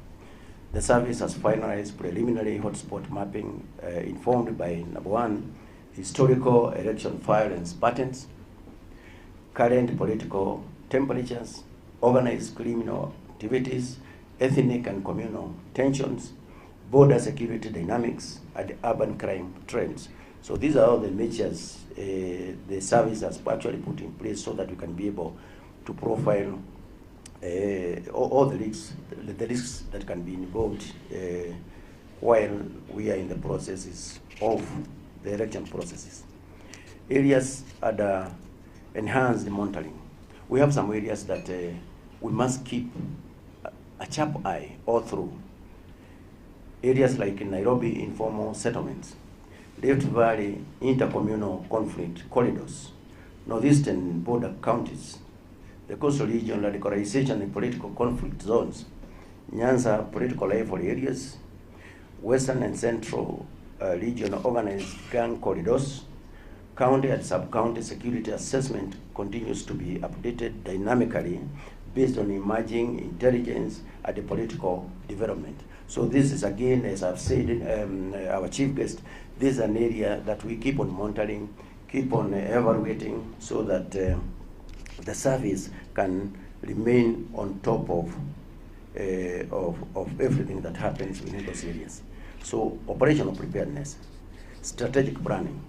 E: The service has finalized preliminary hotspot mapping informed by, number one, historical election violence patterns, current political temperatures, organized criminal activities, ethnic and communal tensions, border security dynamics, and urban crime trends. So these are all the measures the service has actually put in place so that we can be able to profile all the risks that can be involved while we are in the processes of the election processes. Areas are enhanced monitoring. We have some areas that we must keep a sharp eye all through. Areas like in Nairobi, informal settlements, Rift Valley, intercommunal conflict corridors, northeastern border counties, the coastal region, radicalization and political conflict zones, Nyanza political rivalry areas, western and central region organized gang corridors. County and sub-county security assessment continues to be updated dynamically based on emerging intelligence and the political development. So this is, again, as I've said, our chief guest, this is an area that we keep on monitoring, keep on evaluating, so that the service can remain on top of everything that happens within those areas. So operational preparedness, strategic planning.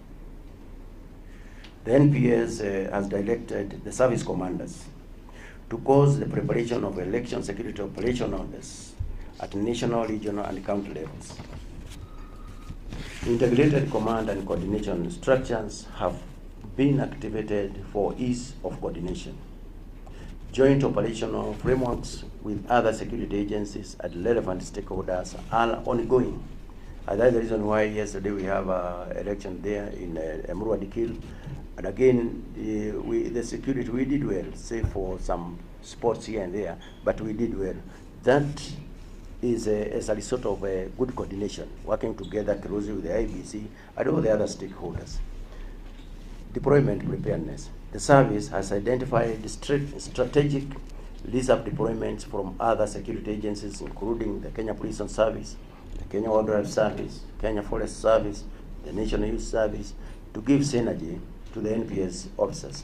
E: The NPS has directed the service commanders to cause the preparation of election security operations at national, regional, and county levels. Integrated command and coordination structures have been activated for ease of coordination. Joint operational frameworks with other security agencies and relevant stakeholders are ongoing. And that's the reason why yesterday we have an election there in Murkomen. And again, the security, we did well, say for some sports here and there, but we did well. That is as a result of good coordination, working together closely with the IEBC and all the other stakeholders. Deployment preparedness. The service has identified strategic reserve deployments from other security agencies, including the Kenya Police Service, the Kenya Wildlife Service, Kenya Forest Service, the National Youth Service, to give synergy to the NPS officers.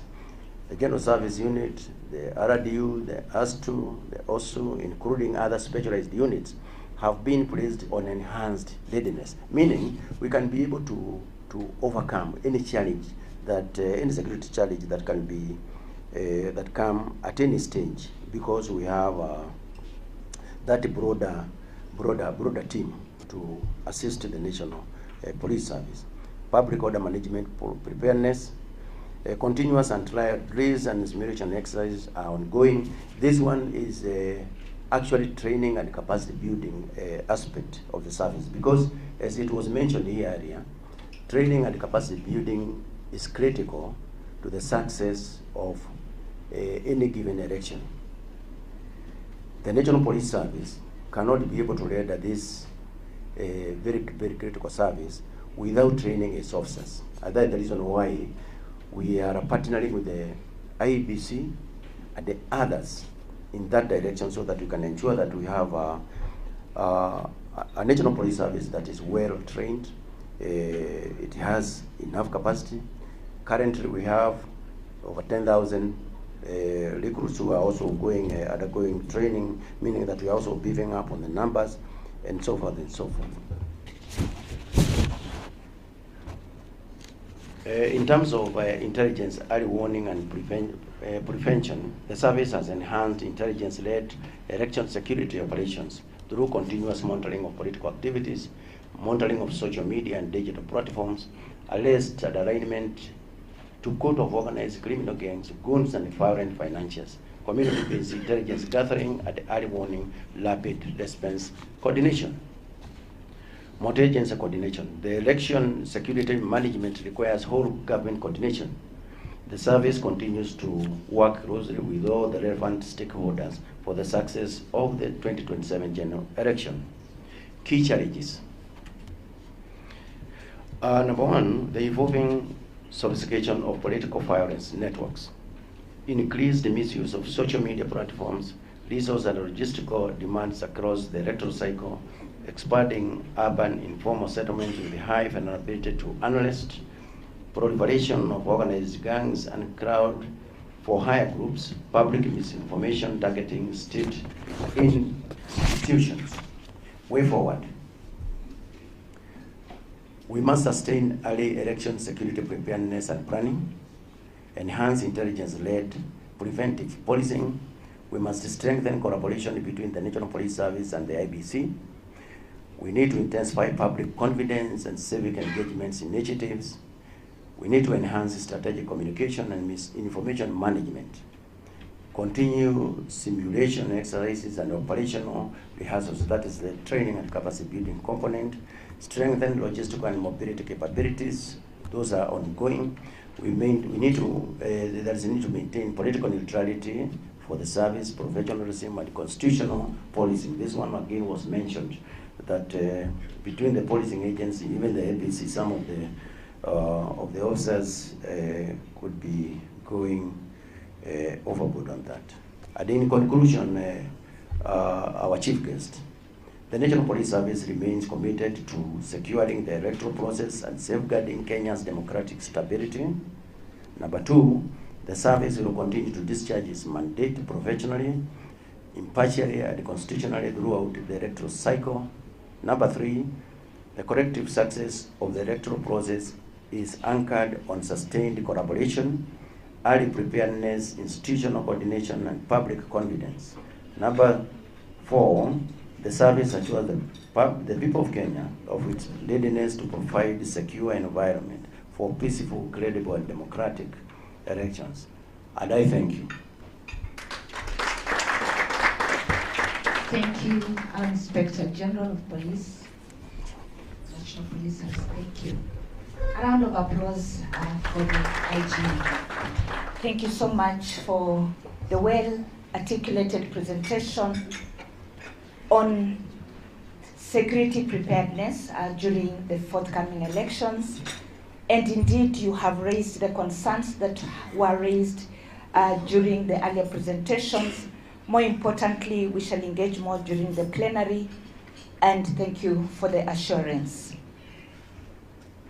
E: The General Service Unit, the RDU, the ASTU, the OSU, including other specialized units, have been placed on enhanced readiness, meaning we can be able to overcome any challenge that any security challenge that can be that come at any stage, because we have that broader team to assist the National Police Service. Public order management preparedness. Continuous and trial drills and simulation exercises are ongoing. This one is actually training and capacity building aspect of the service, because as it was mentioned here earlier, training and capacity building is critical to the success of any given election. The National Police Service cannot be able to render this very critical service without training its officers. And that's the reason why we are partnering with the IEBC and the others in that direction, so that we can ensure that we have a National Police Service that is well trained. It has enough capacity. Currently, we have over 10,000 recruits who are also undergoing training, meaning that we are also beefing up on the numbers, and so forth and so forth. In terms of intelligence, early warning and prevention, the service has enhanced intelligence-led election security operations through continuous monitoring of political activities, monitoring of social media and digital platforms, arrest and alignment to court of organized criminal gangs, goons and foreign financiers, community-based intelligence gathering and early warning, rapid response coordination. Multi-agency coordination. The election security management requires whole government coordination. The service continues to work closely with all the relevant stakeholders for the success of the 2027 general election. Key challenges. Number one, the evolving sophistication of political violence networks, increased misuse of social media platforms, resource and logistical demands across the electoral cycle, expanding urban informal settlements with high vulnerability to unrest, proliferation of organized gangs and crowd for higher groups, public misinformation targeting state institutions. Way forward. We must sustain early election security preparedness and planning, enhance intelligence-led preventive policing. We must strengthen collaboration between the National Police Service and the IEBC. We need to intensify public confidence and civic engagements initiatives. We need to enhance strategic communication and misinformation management. Continue simulation exercises and operational rehearsals, that is the training and capacity building component. Strengthen logistical and mobility capabilities, those are ongoing. There is a need to maintain political neutrality for the service, professionalism and constitutional policing. This one again was mentioned, that between the policing agency, even the IEBC, some of the officers could be going overboard on that. And in conclusion, our chief guest, the National Police Service remains committed to securing the electoral process and safeguarding Kenya's democratic stability. Number two, the service will continue to discharge its mandate professionally, impartially and constitutionally throughout the electoral cycle. Number three, the collective success of the electoral process is anchored on sustained collaboration, early preparedness, institutional coordination, and public confidence. Number four, the service assures the people of Kenya of its readiness to provide a secure environment for peaceful, credible, and democratic elections. And I thank you.
D: Thank you, our Inspector General of Police, National Police Service. Thank you. A round of applause for the IG. Thank you so much for the well-articulated presentation on security preparedness during the forthcoming elections. And indeed, you have raised the concerns that were raised during the earlier presentations. More importantly, we shall engage more during the plenary, and thank you for the assurance.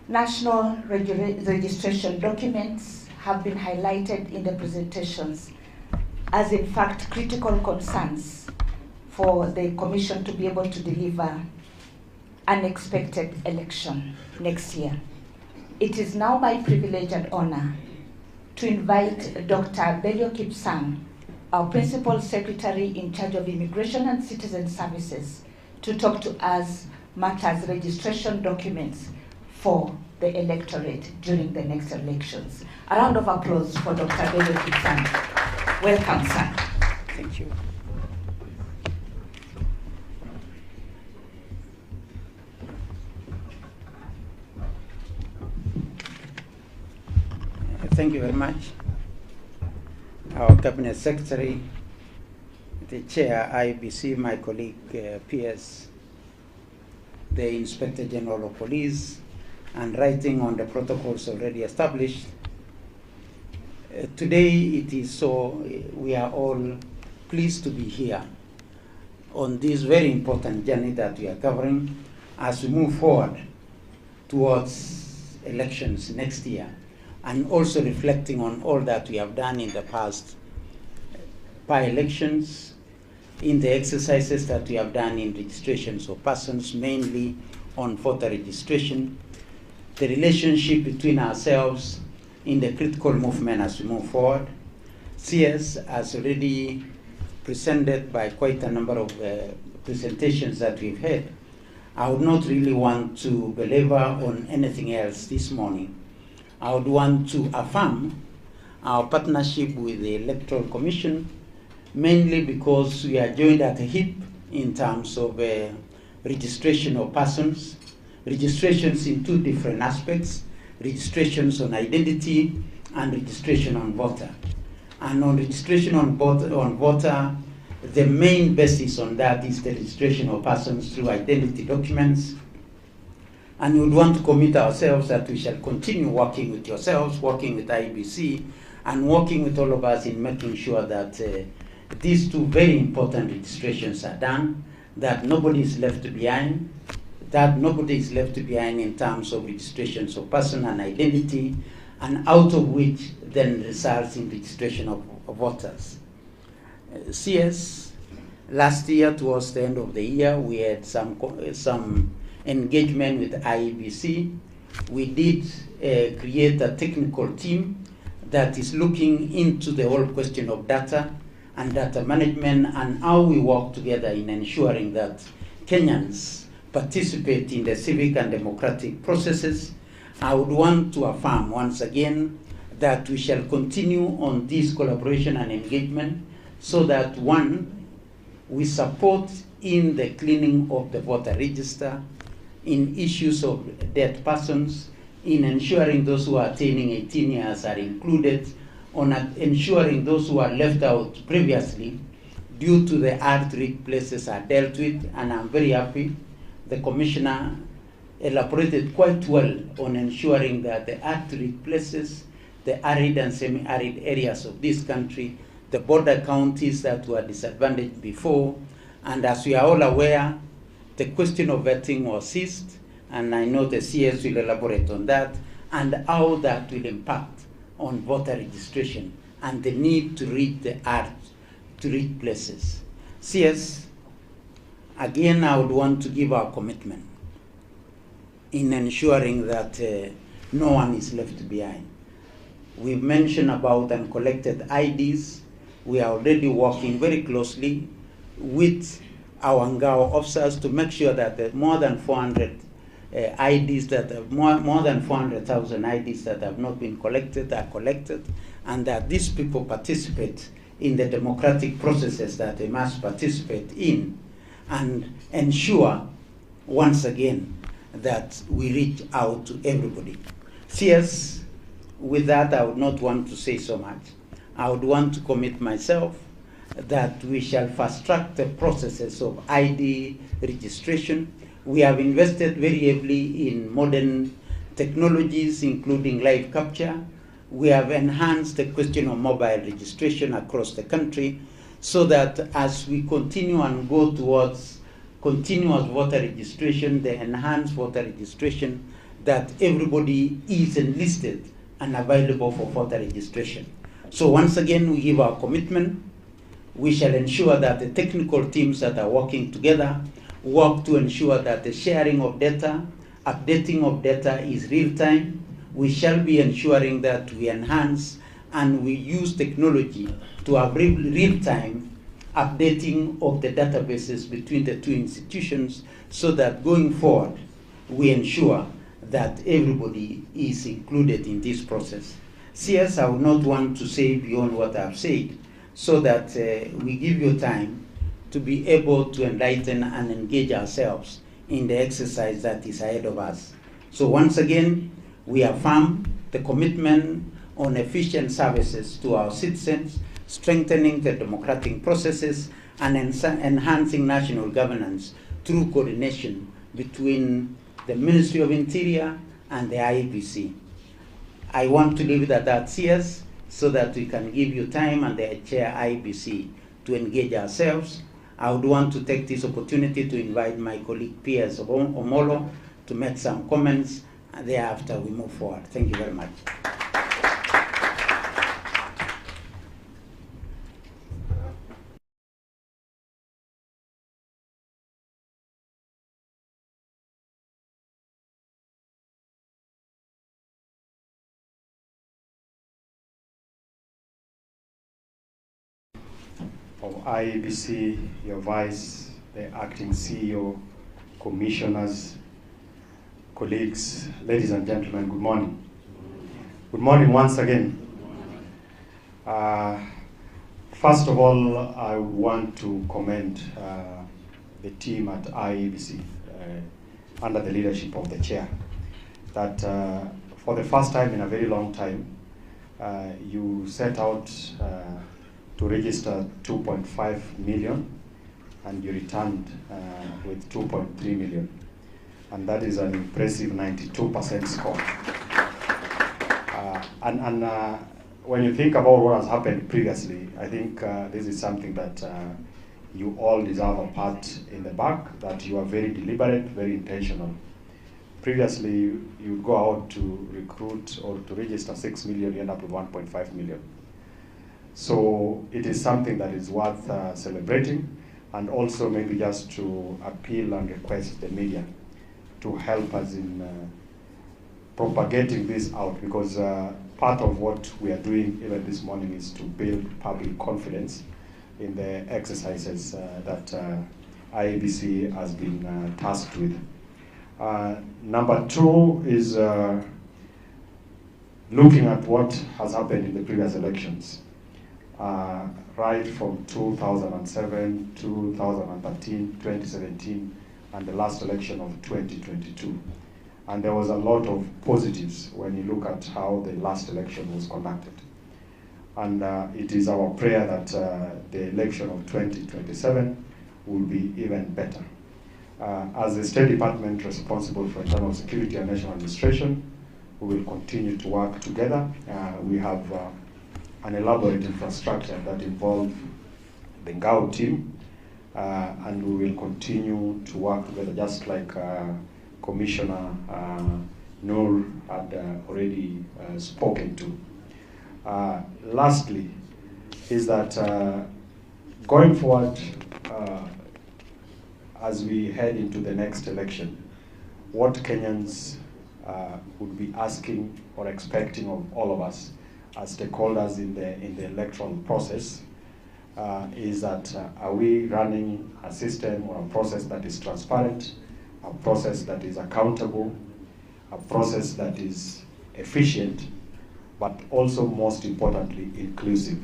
D: National registration documents have been highlighted in the presentations as in fact critical concerns for the Commission to be able to deliver an expected election next year. It is now my privilege and honor to invite Dr. Belio Kipsang, our Principal Secretary in charge of Immigration and Citizen Services, to talk to us matters registration documents for the electorate during the next elections. A round of applause for Dr. David Kitsang. Welcome, sir.
F: Thank you. Thank you very much. Our Cabinet Secretary, the Chair, IEBC, my colleague PS, the Inspector General of Police, and writing on the protocols already established. Today it is so, we are all pleased to be here on this very important journey that we are covering as we move forward towards elections next year, and also reflecting on all that we have done in the past by-elections, in the exercises that we have done in registrations of persons, mainly on voter registration, the relationship between ourselves in the critical movement as we move forward. CS has already presented by quite a number of presentations that we've had. I would not really want to belabor on anything else this morning. I would want to affirm our partnership with the Electoral Commission, mainly because we are joined at the hip in terms of registration of persons, registrations in two different aspects, registrations on identity and registration on voter. And on registration on voter, the main basis on that is the registration of persons through identity documents. And we would want to commit ourselves that we shall continue working with yourselves, working with IEBC, and working with all of us in making sure that these two very important registrations are done, that nobody is left behind, in terms of registrations of person and identity, and out of which then results in registration of voters. CS, last year towards the end of the year, we had some engagement with IEBC. We did create a technical team that is looking into the whole question of data and data management and how we work together in ensuring that Kenyans participate in the civic and democratic processes. I would want to affirm once again that we shall continue on this collaboration and engagement so that, one, we support in the cleaning of the voter register, in issues of dead persons, in ensuring those who are attaining 18 years are included, on ensuring those who are left out previously due to the hard-to-reach places are dealt with, and I'm very happy the Commissioner elaborated quite well on ensuring that the hard-to-reach places, the arid and semi-arid areas of this country, the border counties that were disadvantaged before, and as we are all aware, the question of vetting was ceased, and I know the CS will elaborate on that, and how that will impact on voter registration and the need to reach the hard-to-reach places. CS, again, I would want to give our commitment in ensuring that no one is left behind. We've mentioned about uncollected IDs. We are already working very closely with our Ngao officers to make sure that the more than 400 IDs that have, more than 400,000 IDs that have not been collected are collected, and that these people participate in the democratic processes that they must participate in, and ensure once again that we reach out to everybody. CS, with that I would not want to say so much. I would want to commit myself that we shall fast track the processes of ID registration. We have invested very heavily in modern technologies, including live capture. We have enhanced the question of mobile registration across the country, so that as we continue and go towards continuous voter registration, the enhanced voter registration, that everybody is enlisted and available for voter registration. So once again, we give our commitment. We shall ensure that the technical teams that are working together work to ensure that the sharing of data, updating of data is real time. We shall be ensuring that we enhance and we use technology to have real time updating of the databases between the two institutions, so that going forward we ensure that everybody is included in this process. CS, I would not want to say beyond what I've said, so that we give you time to be able to enlighten and engage ourselves in the exercise that is ahead of us. So once again, we affirm the commitment on efficient services to our citizens, strengthening the democratic processes, and enhancing national governance through coordination between the Ministry of Interior and the IEBC. I want to leave it at that, CS, so that we can give you time and the chair IEBC to engage ourselves. I would want to take this opportunity to invite my colleague Piers Omolo to make some comments, and thereafter we move forward. Thank you very much.
G: Of IEBC, your vice, the acting CEO, commissioners, colleagues, ladies and gentlemen, good morning. Good morning once again. First of all, I want to commend the team at IEBC under the leadership of the chair, that for the first time in a very long time, you set out to register 2.5 million, and you returned with 2.3 million. And that is an impressive 92% score. When you think about what has happened previously, I think this is something that you all deserve a pat in the back, that you are very deliberate, very intentional. Previously, you would go out to recruit or to register 6 million, you end up with 1.5 million. So it is something that is worth celebrating, and also maybe just to appeal and request the media to help us in propagating this out, because part of what we are doing even this morning is to build public confidence in the exercises that IEBC has been tasked with. Number two is looking at what has happened in the previous elections. Right from 2007, 2013, 2017, and the last election of 2022. And there was a lot of positives when you look at how the last election was conducted. And it is our prayer that the election of 2027 will be even better. As the State Department responsible for internal security and national administration, we will continue to work together. We have an elaborate infrastructure that involves the Ngao team, and we will continue to work together, just like Commissioner Noor had already spoken to. Lastly, is that going forward, as we head into the next election, what Kenyans would be asking or expecting of all of us as stakeholders in the electoral process is that are we running a system or a process that is transparent, a process that is accountable, a process that is efficient, but also most importantly inclusive,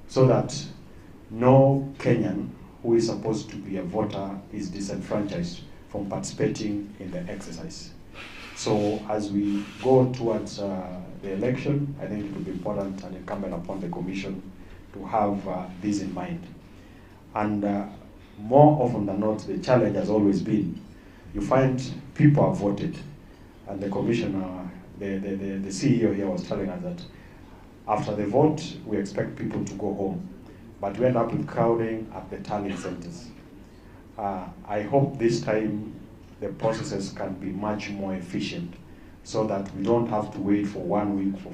G: so that no Kenyan who is supposed to be a voter is disenfranchised from participating in the exercise. So as we go towards the election, I think it will be important and incumbent upon the Commission to have this in mind. And more often than not, the challenge has always been, you find people have voted, and the Commissioner, the CEO here was telling us that after the vote, we expect people to go home, but we end up with crowding at the tallying centers. I hope this time the processes can be much more efficient, so that we don't have to wait for 1 week, for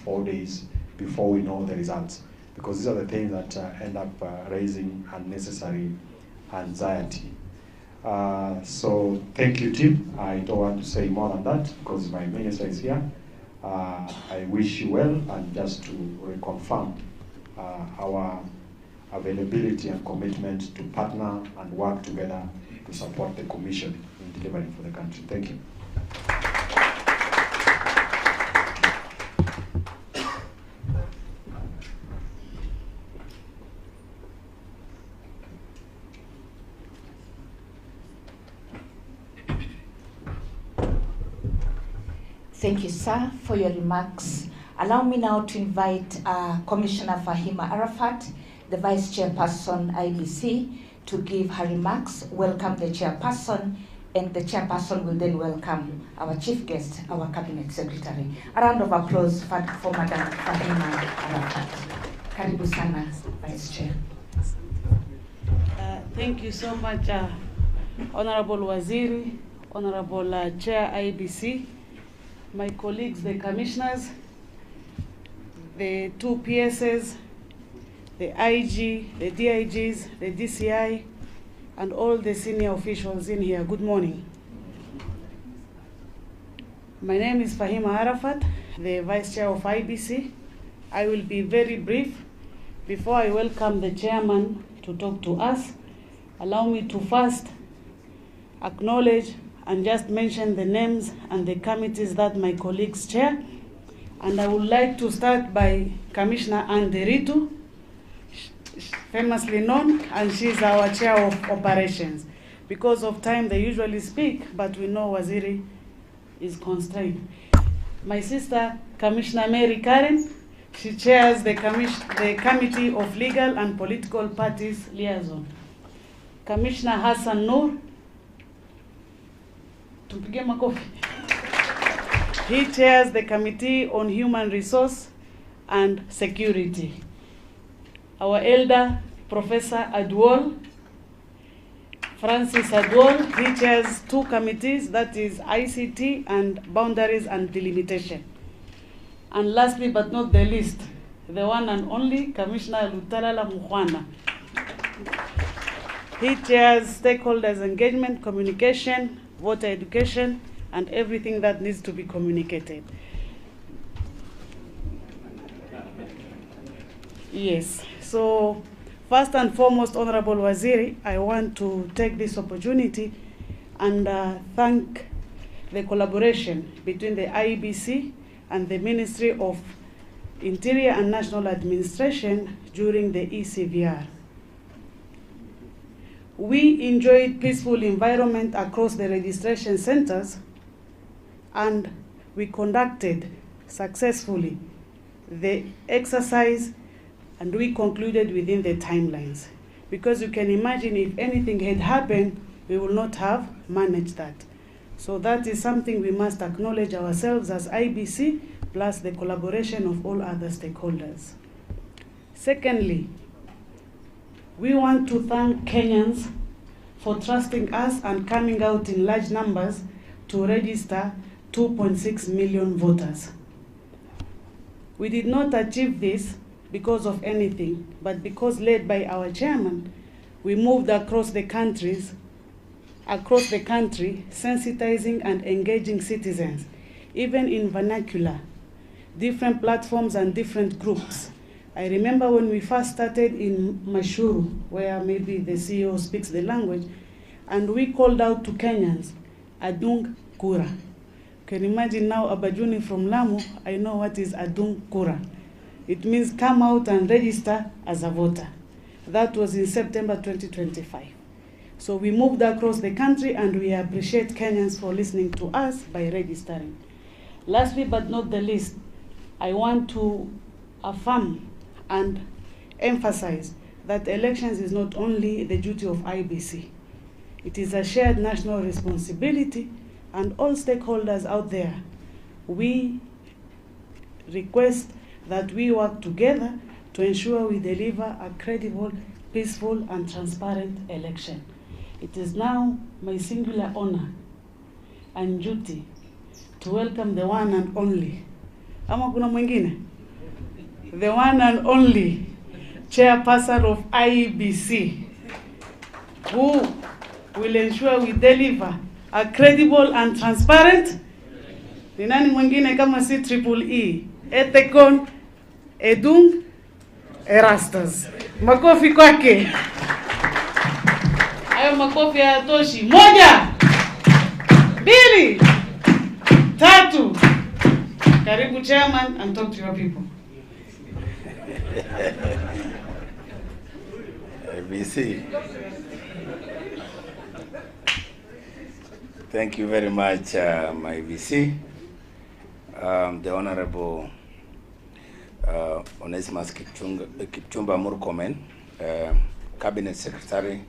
G: 4 days before we know the results. Because these are the things that end up raising unnecessary anxiety. So thank you, team. I don't want to say more than that because my minister is here. I wish you well, and just to reconfirm our availability and commitment to partner and work together to support the Commission in delivering for the country. Thank you.
D: Thank you, sir, for your remarks. Allow me now to invite Commissioner Fahima Arafat, the Vice Chairperson, IEBC, to give her remarks, welcome the Chairperson, and the Chairperson will then welcome our Chief Guest, our Cabinet Secretary. A round of applause for Madam Fahima Arafat. Karibu sana, Vice Chair.
H: Thank you so much, Honorable Waziri, Honorable Chair IEBC, my colleagues, the commissioners, the two PSs, the IG, the DIGs, the DCI, and all the senior officials in here. Good morning. My name is Fahima Arafat, the Vice Chair of IEBC. I will be very brief. Before I welcome the chairman to talk to us, allow me to first acknowledge and just mention the names and the committees that my colleagues chair. And I would like to start by Commissioner Anderitu, famously known, and she's our chair of operations. Because of time, they usually speak, but we know Waziri is constrained. My sister, Commissioner Mary Karen, she chairs the Committee of Legal and Political Parties Liaison. Commissioner Hassan Noor, tumpige makofi. He chairs the Committee on Human Resource and Security. Our elder, Professor Adwal, Francis Adwal, he chairs two committees, that is ICT and Boundaries and Delimitation. And lastly but not the least, the one and only Commissioner Lutalala Mukhwana. He chairs stakeholders engagement, communication, voter education, and everything that needs to be communicated. Yes, so first and foremost, Honorable Waziri, I want to take this opportunity and thank the collaboration between the IEBC and the Ministry of Interior and National Administration during the ECVR. We enjoyed peaceful environment across the registration centers, and we conducted successfully the exercise, and we concluded within the timelines. Because you can imagine if anything had happened, we would not have managed that. So that is something we must acknowledge ourselves as IEBC, plus the collaboration of all other stakeholders. Secondly, we want to thank Kenyans for trusting us and coming out in large numbers to register 2.6 million voters. We did not achieve this because of anything, but because led by our chairman, we moved across the country, sensitizing and engaging citizens, even in vernacular, different platforms and different groups. I remember when we first started in Mashuru, where maybe the CEO speaks the language, and we called out to Kenyans, Adung Kura. You can imagine now Abajuni from Lamu, I know what is Adung Kura. It means come out and register as a voter. That was in September 2025. So we moved across the country, and we appreciate Kenyans for listening to us by registering. Lastly but not the least, I want to affirm and emphasize that elections is not only the duty of IEBC. It is a shared national responsibility, and all stakeholders out there, we request that we work together to ensure we deliver a credible, peaceful, and transparent election. It is now my singular honor and duty to welcome the one and only, ama kuna mwingine? The one and only chairperson of IEBC, who will ensure we deliver a credible and transparent. Ni nani mwingine kama si triple E? Ethekon, Edung, Erastus. Makofi kwake. Hayo makofi hayatoshi. Moja, mbili, tatu. Karibu chairman, and talk to your people.
I: IEBC. Thank you very much, IEBC. the Honorable Onesimus Kipchumba Murkomen, Cabinet Secretary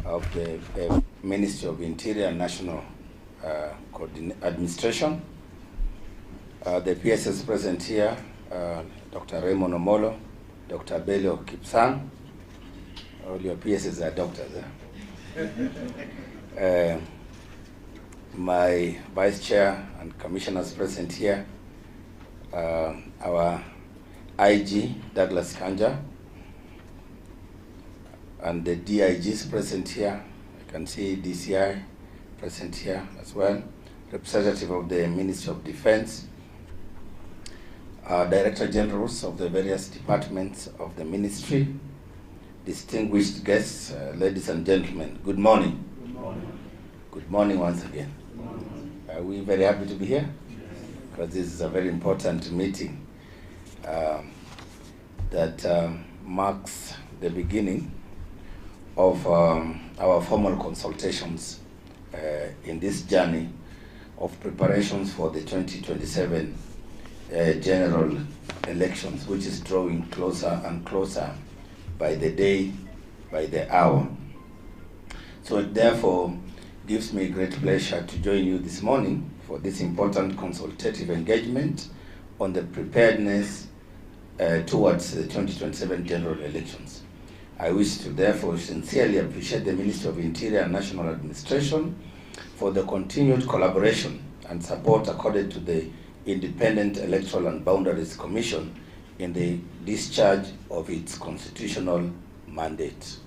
I: of the Ministry of Interior and National Administration. The PSS present here, Dr. Raymond Omolo, Dr. Bello Kipsang. All your PSS are doctors. My Vice Chair and Commissioners present here, our IG, Douglas Kanja, and the DIGs present here. I can see DCI present here as well, representative of the Ministry of Defense, Director Generals of the various departments of the ministry, distinguished guests, ladies and gentlemen, good morning.
G: Good morning.
I: Good morning once again. Are we very happy to be here? Because this is a very important meeting that marks the beginning of our formal consultations in this journey of preparations for the 2027 general elections, which is drawing closer and closer by the day, by the hour. So it therefore gives me great pleasure to join you this morning for this important consultative engagement on the preparedness towards the 2027 general elections. I wish to therefore sincerely appreciate the Ministry of Interior and National Administration for the continued collaboration and support accorded to the Independent Electoral and Boundaries Commission in the discharge of its constitutional mandate.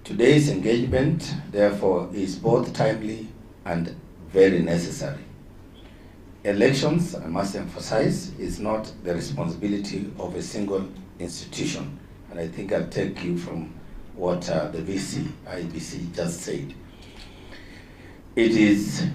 I: Today's engagement, therefore, is both timely and very necessary. Elections, I must emphasize, is not the responsibility of a single institution. And I think I'll take you from what the VC, IEBC just said. It is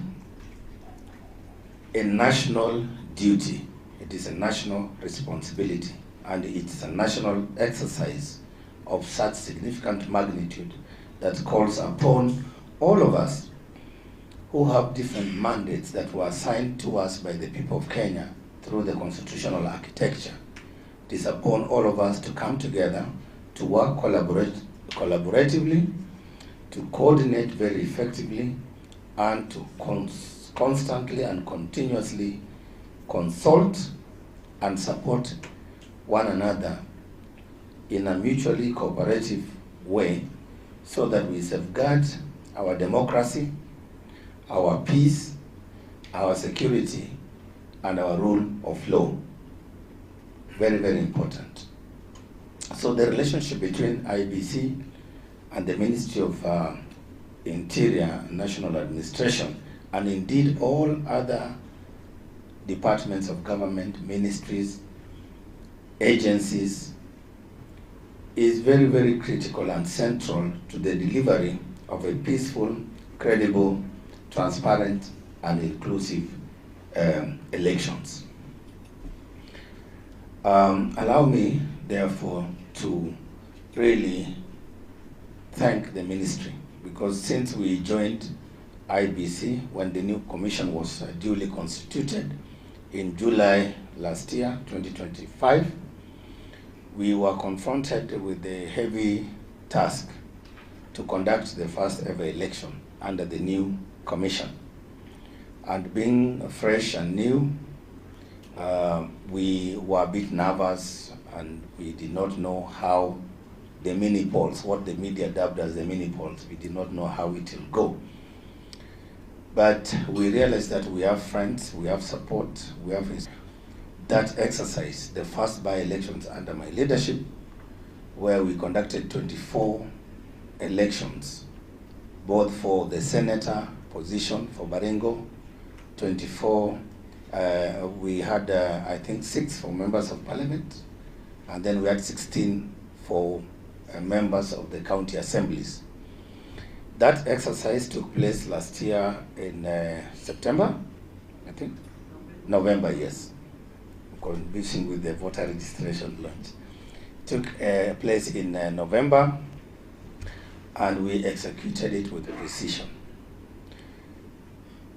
I: a national duty. It is a national responsibility, and it's a national exercise of such significant magnitude that calls upon all of us who have different mandates that were assigned to us by the people of Kenya through the constitutional architecture. It is upon all of us to come together, to work collaboratively, to coordinate very effectively, and to constantly and continuously consult and support one another in a mutually cooperative way so that we safeguard our democracy, our peace, our security, and our rule of law. Very, very important. So the relationship between IEBC and the Ministry of Interior and National Administration, and indeed all other departments of government, ministries, agencies, is very, very critical and central to the delivery of a peaceful, credible, transparent, and inclusive elections. Allow me, therefore, to really thank the ministry, because since we joined IEBC, when the new commission was duly constituted in July last year, 2025, we were confronted with the heavy task to conduct the first ever election under the new commission. And being fresh and new, we were a bit nervous, and we did not know how the mini polls, what the media dubbed as the mini polls, we did not know how it will go. But we realized that we have friends, we have support, we have that exercise, the first by-elections under my leadership, where we conducted 24 elections, both for the senator position for Baringo, 24, we had, I think, 6 for members of parliament, and then we had 16 for members of the county assemblies. That exercise took place last year in September, I think? November, yes. Convincing with the voter registration launch. Took place in November, and we executed it with precision.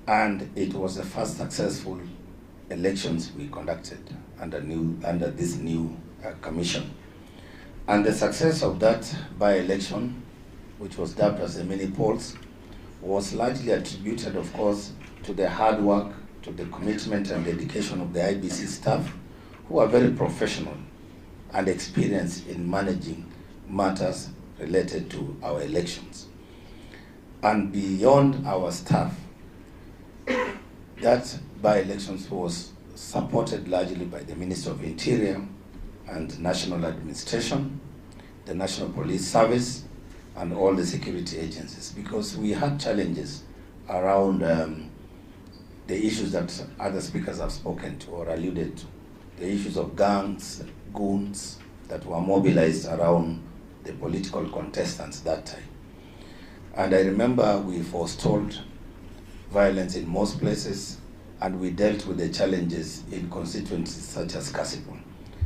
I: And it was the first successful elections we conducted under this new commission. And the success of that by-election, which was dubbed as the mini polls, was largely attributed, of course, to the hard work, to the commitment and dedication of the IEBC staff, who are very professional and experienced in managing matters related to our elections. And beyond our staff, that by-elections was supported largely by the Minister of Interior and National Administration, the National Police Service, and all the security agencies, because we had challenges around the issues that other speakers have spoken to or alluded to, the issues of gangs, goons that were mobilized around the political contestants that time. And I remember we forestalled violence in most places, and we dealt with the challenges in constituencies such as Kasipul.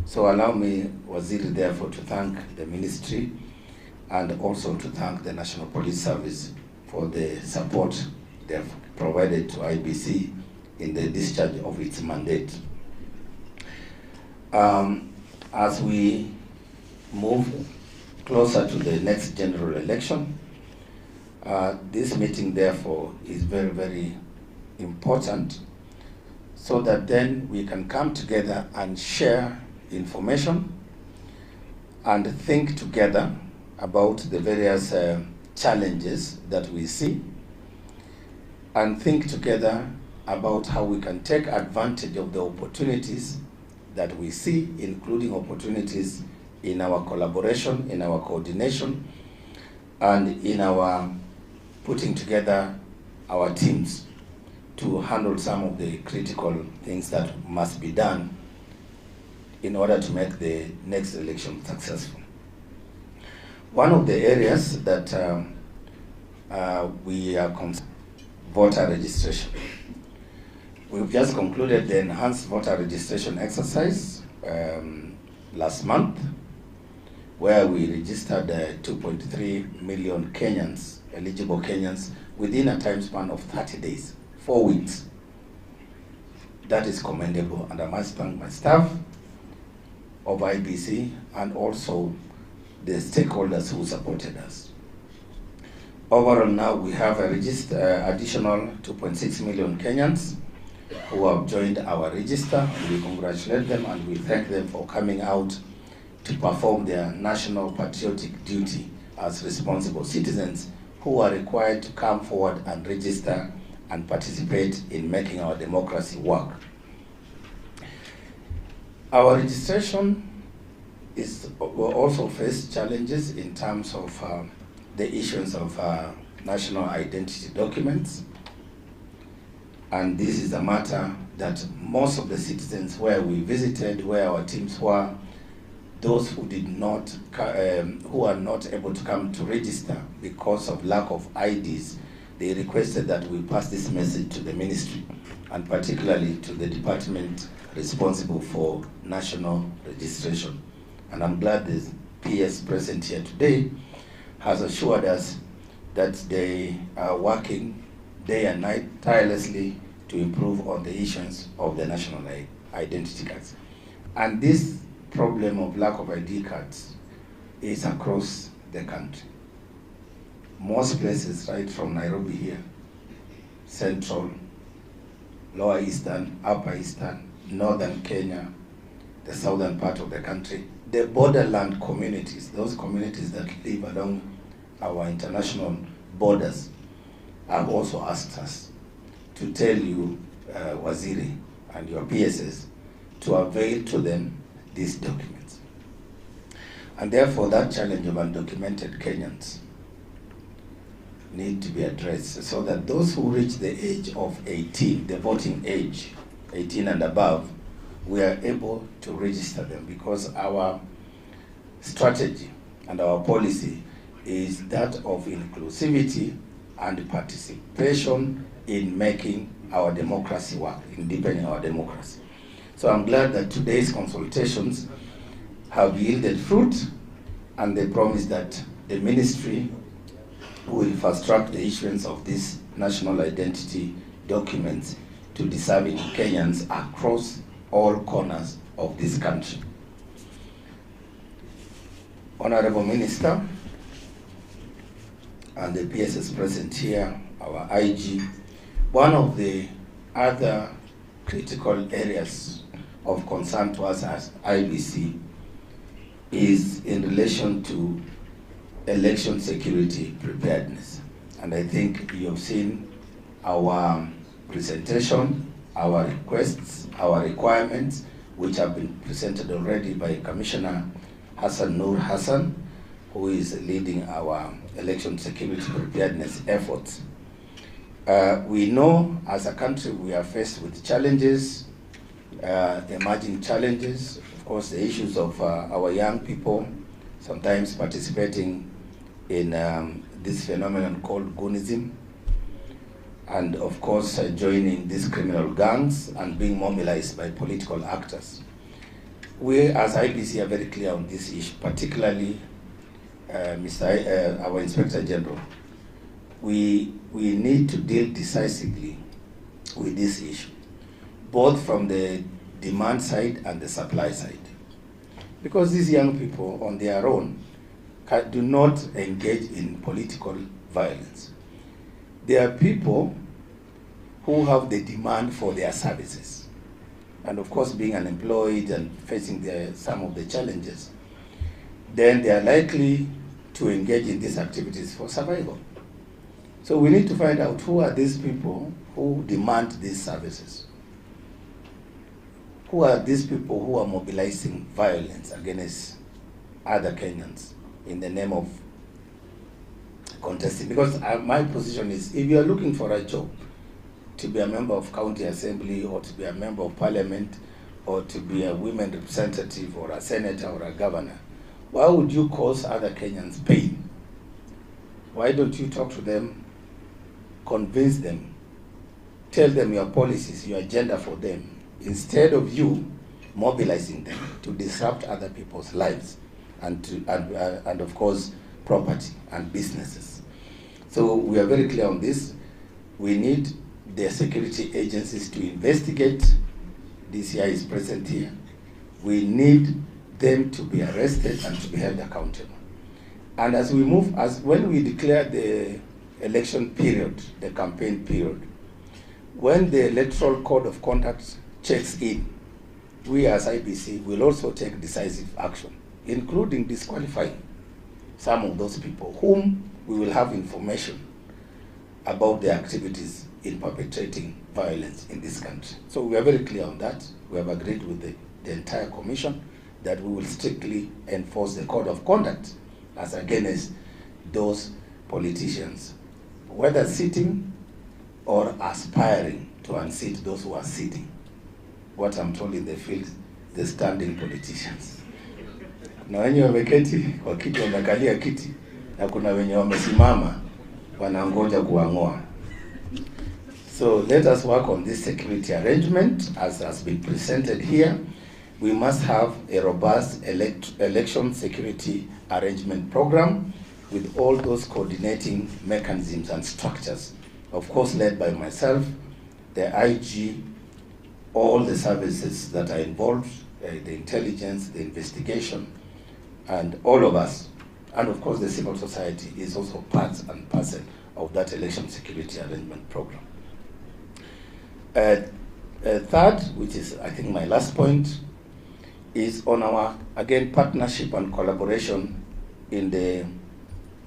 I: So allow me, Waziri, therefore, to thank the ministry and also to thank the National Police Service for the support they have provided to IEBC in the discharge of its mandate. As we move closer to the next general election, this meeting, therefore, is very, very important, so that then we can come together and share information and think together about the various challenges that we see, and think together about how we can take advantage of the opportunities that we see, including opportunities in our collaboration, in our coordination, and in our putting together our teams to handle some of the critical things that must be done in order to make the next election successful. One of the areas that we are concerned, voter registration. We've just concluded the enhanced voter registration exercise last month, where we registered 2.3 million Kenyans, eligible Kenyans, within a time span of 30 days, 4 weeks. That is commendable, and I must thank my staff of IEBC and also the stakeholders who supported us. Overall, now we have a additional 2.6 million Kenyans who have joined our register. We congratulate them and we thank them for coming out to perform their national patriotic duty as responsible citizens who are required to come forward and register and participate in making our democracy work. Our registration will also face challenges in terms of the issuance of national identity documents. And this is a matter that most of the citizens where we visited, where our teams were, those who did not, who are not able to come to register because of lack of IDs, they requested that we pass this message to the ministry, and particularly to the department responsible for national registration. And I'm glad the PS present here today has assured us that they are working day and night tirelessly to improve on the issuance of the national identity cards. And this problem of lack of ID cards is across the country. Most places, right from Nairobi here, Central, Lower Eastern, Upper Eastern, Northern Kenya, the southern part of the country, the borderland communities, those communities that live along our international borders, have also asked us to tell you, Waziri, and your PSS, to avail to them these documents. And therefore, that challenge of undocumented Kenyans need to be addressed so that those who reach the age of 18, the voting age, 18 and above, we are able to register them, because our strategy and our policy is that of inclusivity and participation in making our democracy work, in deepening our democracy. So I'm glad that today's consultations have yielded fruit, and they promise that the ministry will fast track the issuance of these national identity documents to deserving Kenyans across all corners of this country. Honorable Minister, and the PSS present here, our IG, one of the other critical areas of concern to us as IEBC is in relation to election security preparedness. And I think you have seen our presentation, our requests, our requirements, which have been presented already by Commissioner Hassan Nur Hassan, who is leading our election security preparedness efforts. We know as a country we are faced with challenges, emerging challenges. Of course, the issues of our young people sometimes participating in this phenomenon called goonism, and of course joining these criminal gangs and being mobilized by political actors. We as IEBC are very clear on this issue, particularly our Inspector General. We need to deal decisively with this issue, both from the demand side and the supply side. Because these young people on their own do not engage in political violence. They are people who have the demand for their services. And of course, being unemployed and facing some of the challenges, then they are likely to engage in these activities for survival. So we need to find out who are these people who demand these services. Who are these people who are mobilizing violence against other Kenyans in the name of contesting? Because my position is, if you are looking for a job, to be a member of county assembly or to be a member of parliament or to be a women representative or a senator or a governor, why would you cause other Kenyans pain? Why don't you talk to them, convince them, tell them your policies, your agenda for them, instead of you mobilizing them to disrupt other people's lives and of course property and businesses. So we are very clear on this. We need the security agencies to investigate. DCI is present here. We need them to be arrested and to be held accountable. And as we move, when we declare the election period, the campaign period, when the Electoral Code of Conduct checks in, we as IEBC will also take decisive action, including disqualifying some of those people whom we will have information about their activities in perpetrating violence in this country. So we are very clear on that. We have agreed with the entire commission that we will strictly enforce the code of conduct as against those politicians, whether sitting or aspiring to unseat those who are sitting. What I'm told in the field, the standing politicians. Na wenye wameketi kwa kiti wamekalia kiti, na kuna wenye wamesimama wanangoja kuang'oa. So let us work on this security arrangement as has been presented here. We must have a robust election security arrangement program with all those coordinating mechanisms and structures, of course led by myself, the IG, all the services that are involved, the intelligence, the investigation, and all of us. And of course the civil society is also part and parcel of that election security arrangement program. Third, which is I think my last point, is on our, again, partnership and collaboration in the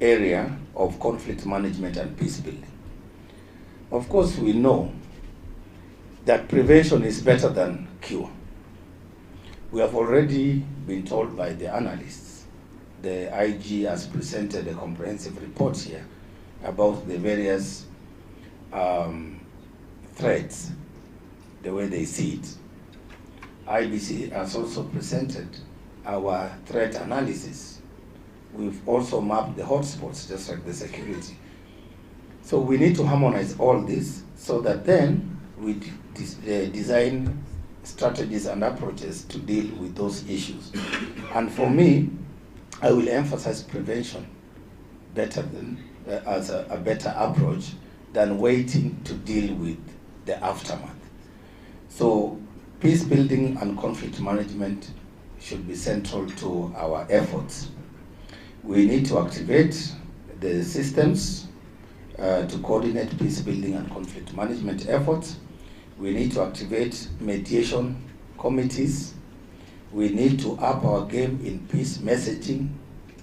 I: area of conflict management and peace building. Of course, we know that prevention is better than cure. We have already been told by the analysts, the IG has presented a comprehensive report here about the various threats, the way they see it. IEBC has also presented our threat analysis. We've also mapped the hotspots, just like the security. So we need to harmonize all this so that then we design strategies and approaches to deal with those issues. And for me, I will emphasize prevention better than as a better approach than waiting to deal with the aftermath. So peace building and conflict management should be central to our efforts. We need to activate the systems to coordinate peace building and conflict management efforts. We need to activate mediation committees. We need to up our game in peace messaging,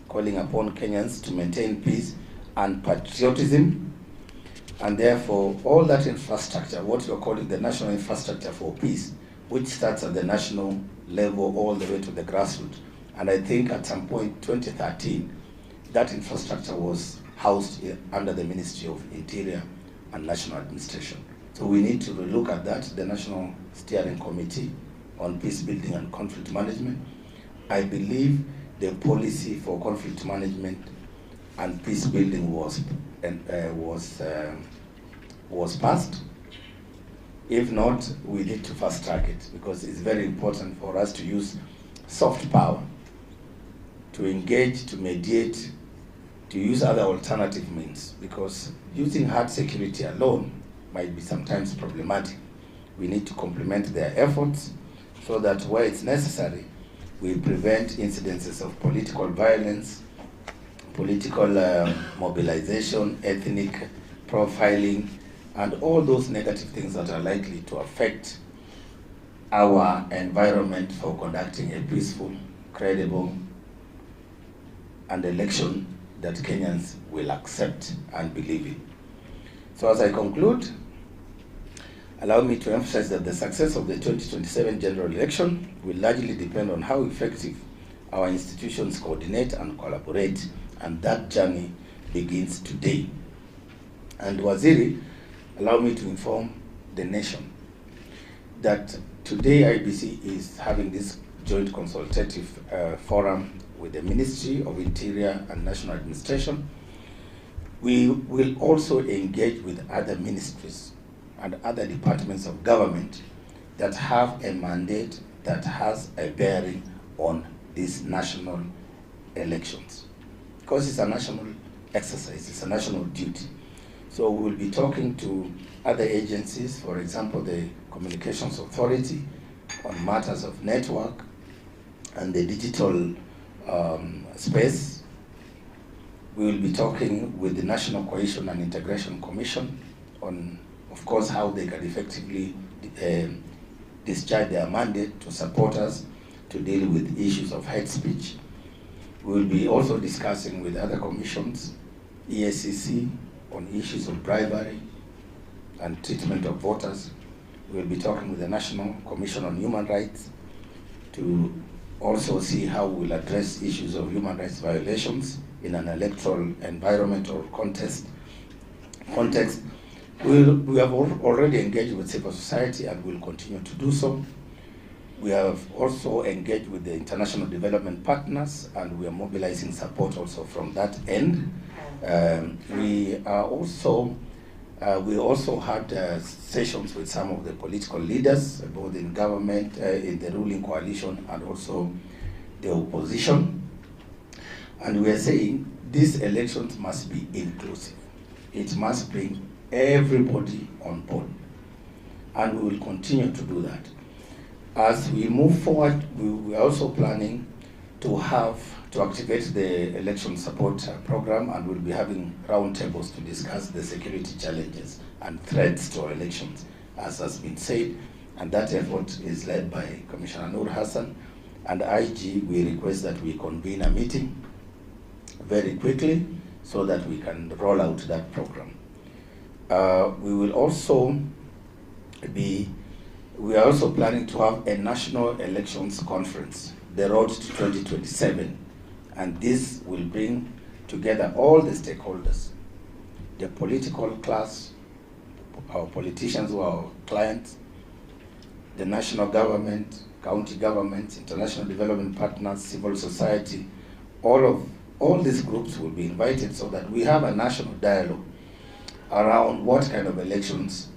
I: calling upon Kenyans to maintain peace and patriotism. And therefore, all that infrastructure, what we are calling the national infrastructure for peace, which starts at the national level all the way to the grassroots. And I think at some point, 2013, that infrastructure was housed under the Ministry of Interior and National Administration. So we need to look at that, the National Steering Committee on Peace Building and Conflict Management. I believe the policy for conflict management and peace building was passed. If not, we need to fast track it, because it's very important for us to use soft power to engage, to mediate, to use other alternative means, because using hard security alone might be sometimes problematic. We need to complement their efforts so that where it's necessary, we prevent incidences of political violence, political mobilization, ethnic profiling, and all those negative things that are likely to affect our environment for conducting a peaceful, credible, and election that Kenyans will accept and believe in. So as I conclude, allow me to emphasize that the success of the 2027 general election will largely depend on how effective our institutions coordinate and collaborate, and that journey begins today. And Waziri, allow me to inform the nation that today IEBC is having this joint consultative forum with the Ministry of Interior and National Administration. We will also engage with other ministries and other departments of government that have a mandate that has a bearing on these national elections. Because it's a national exercise, it's a national duty. So we'll be talking to other agencies, for example, the Communications Authority on matters of network and the digital space. We will be talking with the National Cohesion and Integration Commission on, of course, how they can effectively discharge their mandate to support us to deal with issues of hate speech. We will be also discussing with other commissions, EACC, on issues of bribery and treatment of voters. We will be talking with the National Commission on Human Rights to also see how we'll address issues of human rights violations in an electoral environment or context. We have already engaged with civil society and will continue to do so. We have also engaged with the international development partners, and we are mobilizing support also from that end. We also had sessions with some of the political leaders, both in government, in the ruling coalition, and also the opposition. And we are saying these elections must be inclusive. It must bring everybody on board. And we will continue to do that. As we move forward, we are also planning to activate the election support program, and we'll be having roundtables to discuss the security challenges and threats to our elections, as has been said. And that effort is led by Commissioner Nur Hassan. And IG, we request that we convene a meeting very quickly so that we can roll out that program. We are also planning to have a national elections conference, the road to 2027. And this will bring together all the stakeholders, the political class, our politicians who are our clients, the national government, county governments, international development partners, civil society. All these groups will be invited so that we have a national dialogue around what kind of elections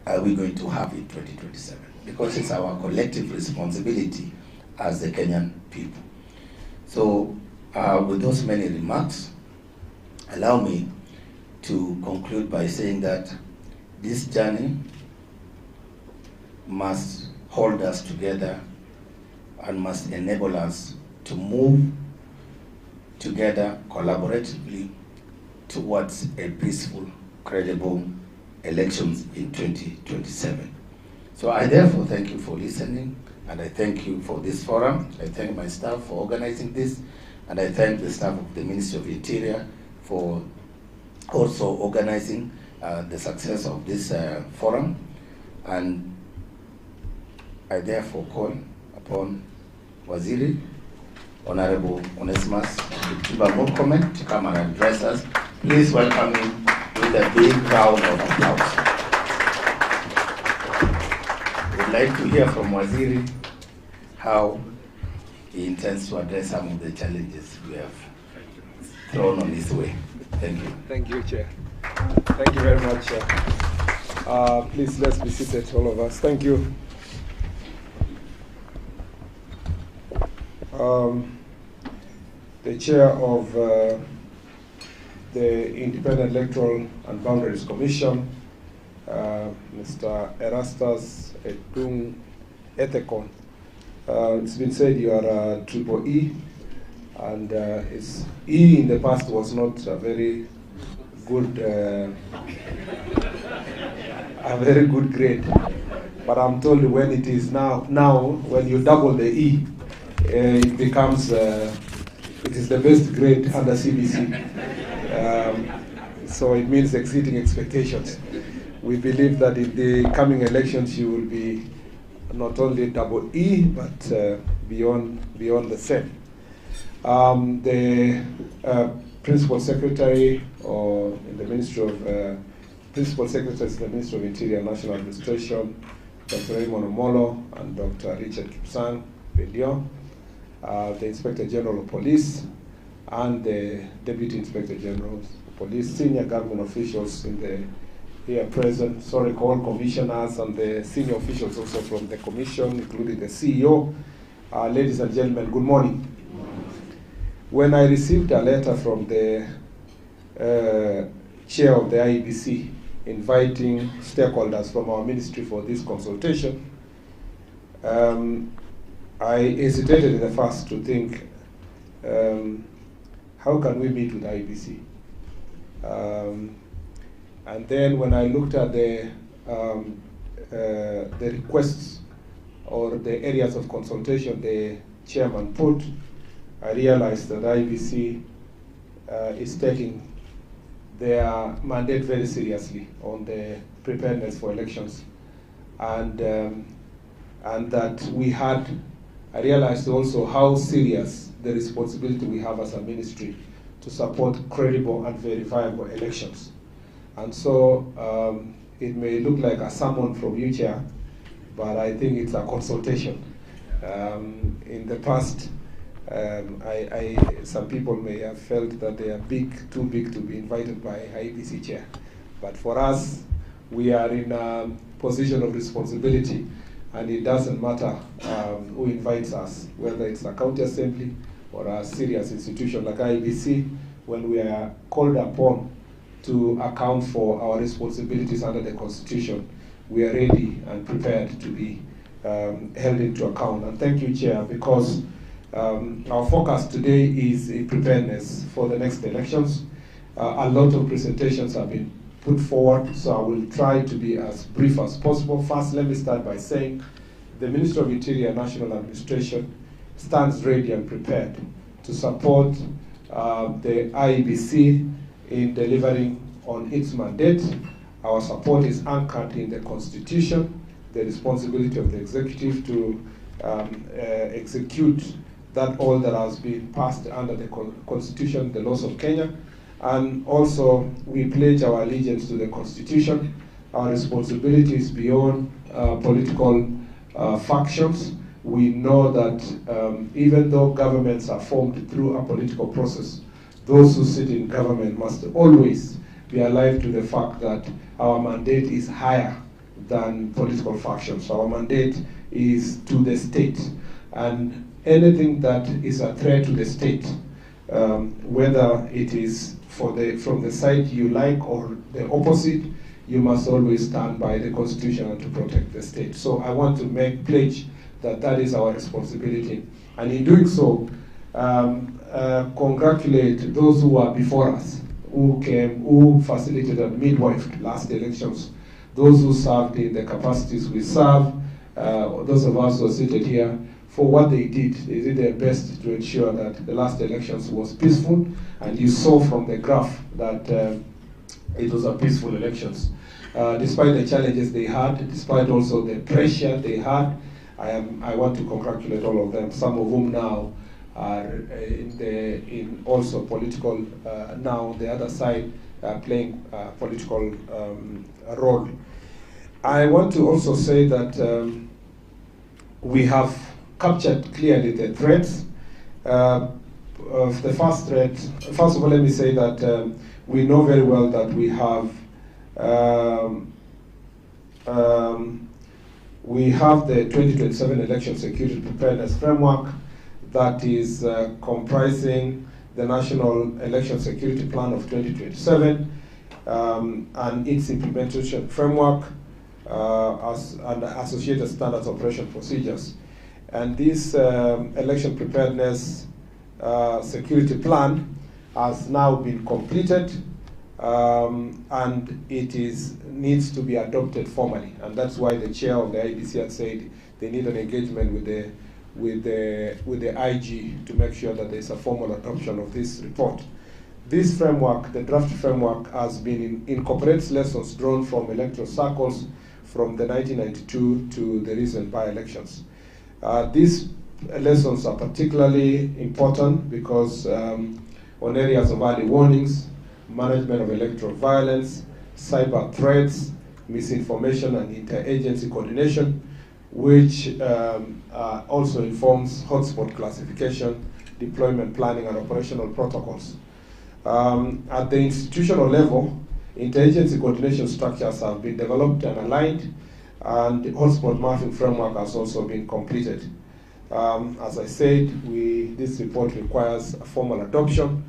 I: are we going to have in 2027, because it's our collective responsibility as the Kenyan people. So with those many remarks, allow me to conclude by saying that this journey must hold us together and must enable us to move together collaboratively towards a peaceful, credible elections in 2027. So I therefore thank you for listening, and I thank you for this forum. I thank my staff for organizing this, and I thank the staff of the Ministry of Interior for also organizing the success of this forum. And I therefore call upon Waziri, Honorable Onesimus Murkomen, to come and address us. Please welcome him with a big round of applause. We'd like to hear from Waziri how he intends to address some of the challenges we have thrown on his way. Thank you.
J: Thank you, Chair. Thank you very much, Chair. Please, let's be seated, all of us. Thank you. The Chair of the Independent Electoral and Boundaries Commission, Mr. Erastus Etung Etekon. It's been said you are triple E, and it's E in the past was not a very good, grade. But I'm told when it is now when you double the E, it becomes it is the best grade under CBC. So it means exceeding expectations. We believe that in the coming elections you will be not only double E, but beyond the same. The Principal Secretary in the Ministry of Principal Secretaries in the Ministry of Interior and National Administration, Dr. Raymond Omolo and Dr. Richard Kipsang Bedion, the Inspector General of Police, and the Deputy Inspector General of Police, senior government officials in the here present, all commissioners and the senior officials also from the commission, including the CEO. Ladies and gentlemen, good morning. When I received a letter from the chair of the IEBC inviting stakeholders from our ministry for this consultation, I hesitated in the first to think, how can we meet with IEBC? And then when I looked at the requests or the areas of consultation the chairman put, I realized that IEBC is taking their mandate very seriously on the preparedness for elections, and that I realized also how serious the responsibility we have as a ministry to support credible and verifiable elections. And so it may look like a sermon from you, Chair, but I think it's a consultation. In the past, some people may have felt that they are too big to be invited by IEBC Chair. But for us, we are in a position of responsibility, and it doesn't matter who invites us, whether it's a county assembly or a serious institution like IEBC. When we are called upon to account for our responsibilities under the Constitution, we are ready and prepared to be held into account. And thank you, Chair, because our focus today is preparedness for the next elections. A lot of presentations have been put forward, so I will try to be as brief as possible. First, let me start by saying the Ministry of Interior and National Administration stands ready and prepared to support the IEBC in delivering on its mandate. Our support is anchored in the Constitution, the responsibility of the executive to execute all that has been passed under the Constitution, the laws of Kenya. And also, we pledge our allegiance to the Constitution. Our responsibility is beyond political factions. We know that even though governments are formed through a political process, those who sit in government must always be alive to the fact that our mandate is higher than political factions. Our mandate is to the state, and anything that is a threat to the state, whether it is from the side you like or the opposite, you must always stand by the Constitution and to protect the state. So I want to make pledge that that is our responsibility. And in doing so, congratulate those who are before us, who came, who facilitated midwife last elections, those who served in the capacities we serve, those of us who are seated here, for what they did. They did their best to ensure that the last elections was peaceful, and you saw from the graph that it was a peaceful elections. Despite the challenges they had, despite also the pressure they had, I want to congratulate all of them, some of whom now are in also political, now on the other side, playing a political role. I want to also say that we have captured clearly the threats. Of the first threat, first of all, let me say that we know very well that we have the 2027 election security preparedness framework that is comprising the National Election Security Plan of 2027 and its implementation framework and associated standards operation procedures. And this election preparedness security plan has now been completed, and it needs to be adopted formally, and that's why the chair of the IEBC had said they need an engagement with the IG to make sure that there's a formal adoption of this report. This framework, the draft framework, has been incorporates lessons drawn from electoral circles from the 1992 to the recent by-elections. These lessons are particularly important because on areas of early warnings, management of electoral violence, cyber threats, misinformation and interagency coordination, which also informs hotspot classification, deployment planning and operational protocols. At the institutional level, interagency coordination structures have been developed and aligned, and the hotspot mapping framework has also been completed. As I said, this report requires a formal adoption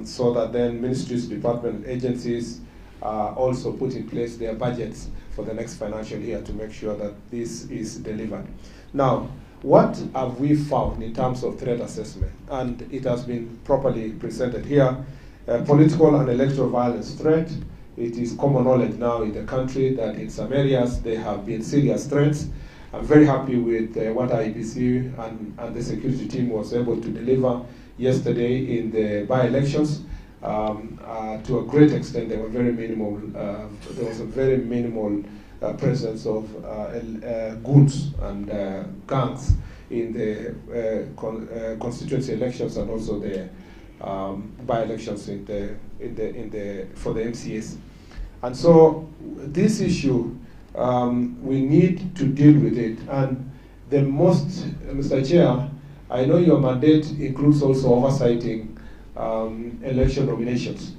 J: so that then ministries, departments, agencies also put in place their budgets for the next financial year to make sure that this is delivered. Now, what have we found in terms of threat assessment? And it has been properly presented here. Political and electoral violence threat. It is common knowledge now in the country that in some areas there have been serious threats. I'm very happy with what IEBC and the security team was able to deliver yesterday in the by-elections. To a great extent, they were very minimal. There was a very minimal presence of goons and gangs in the constituency elections and also the by-elections for the MCAs. And so this issue, we need to deal with it. And the most, Mr. Chair, I know your mandate includes also oversighting election nominations.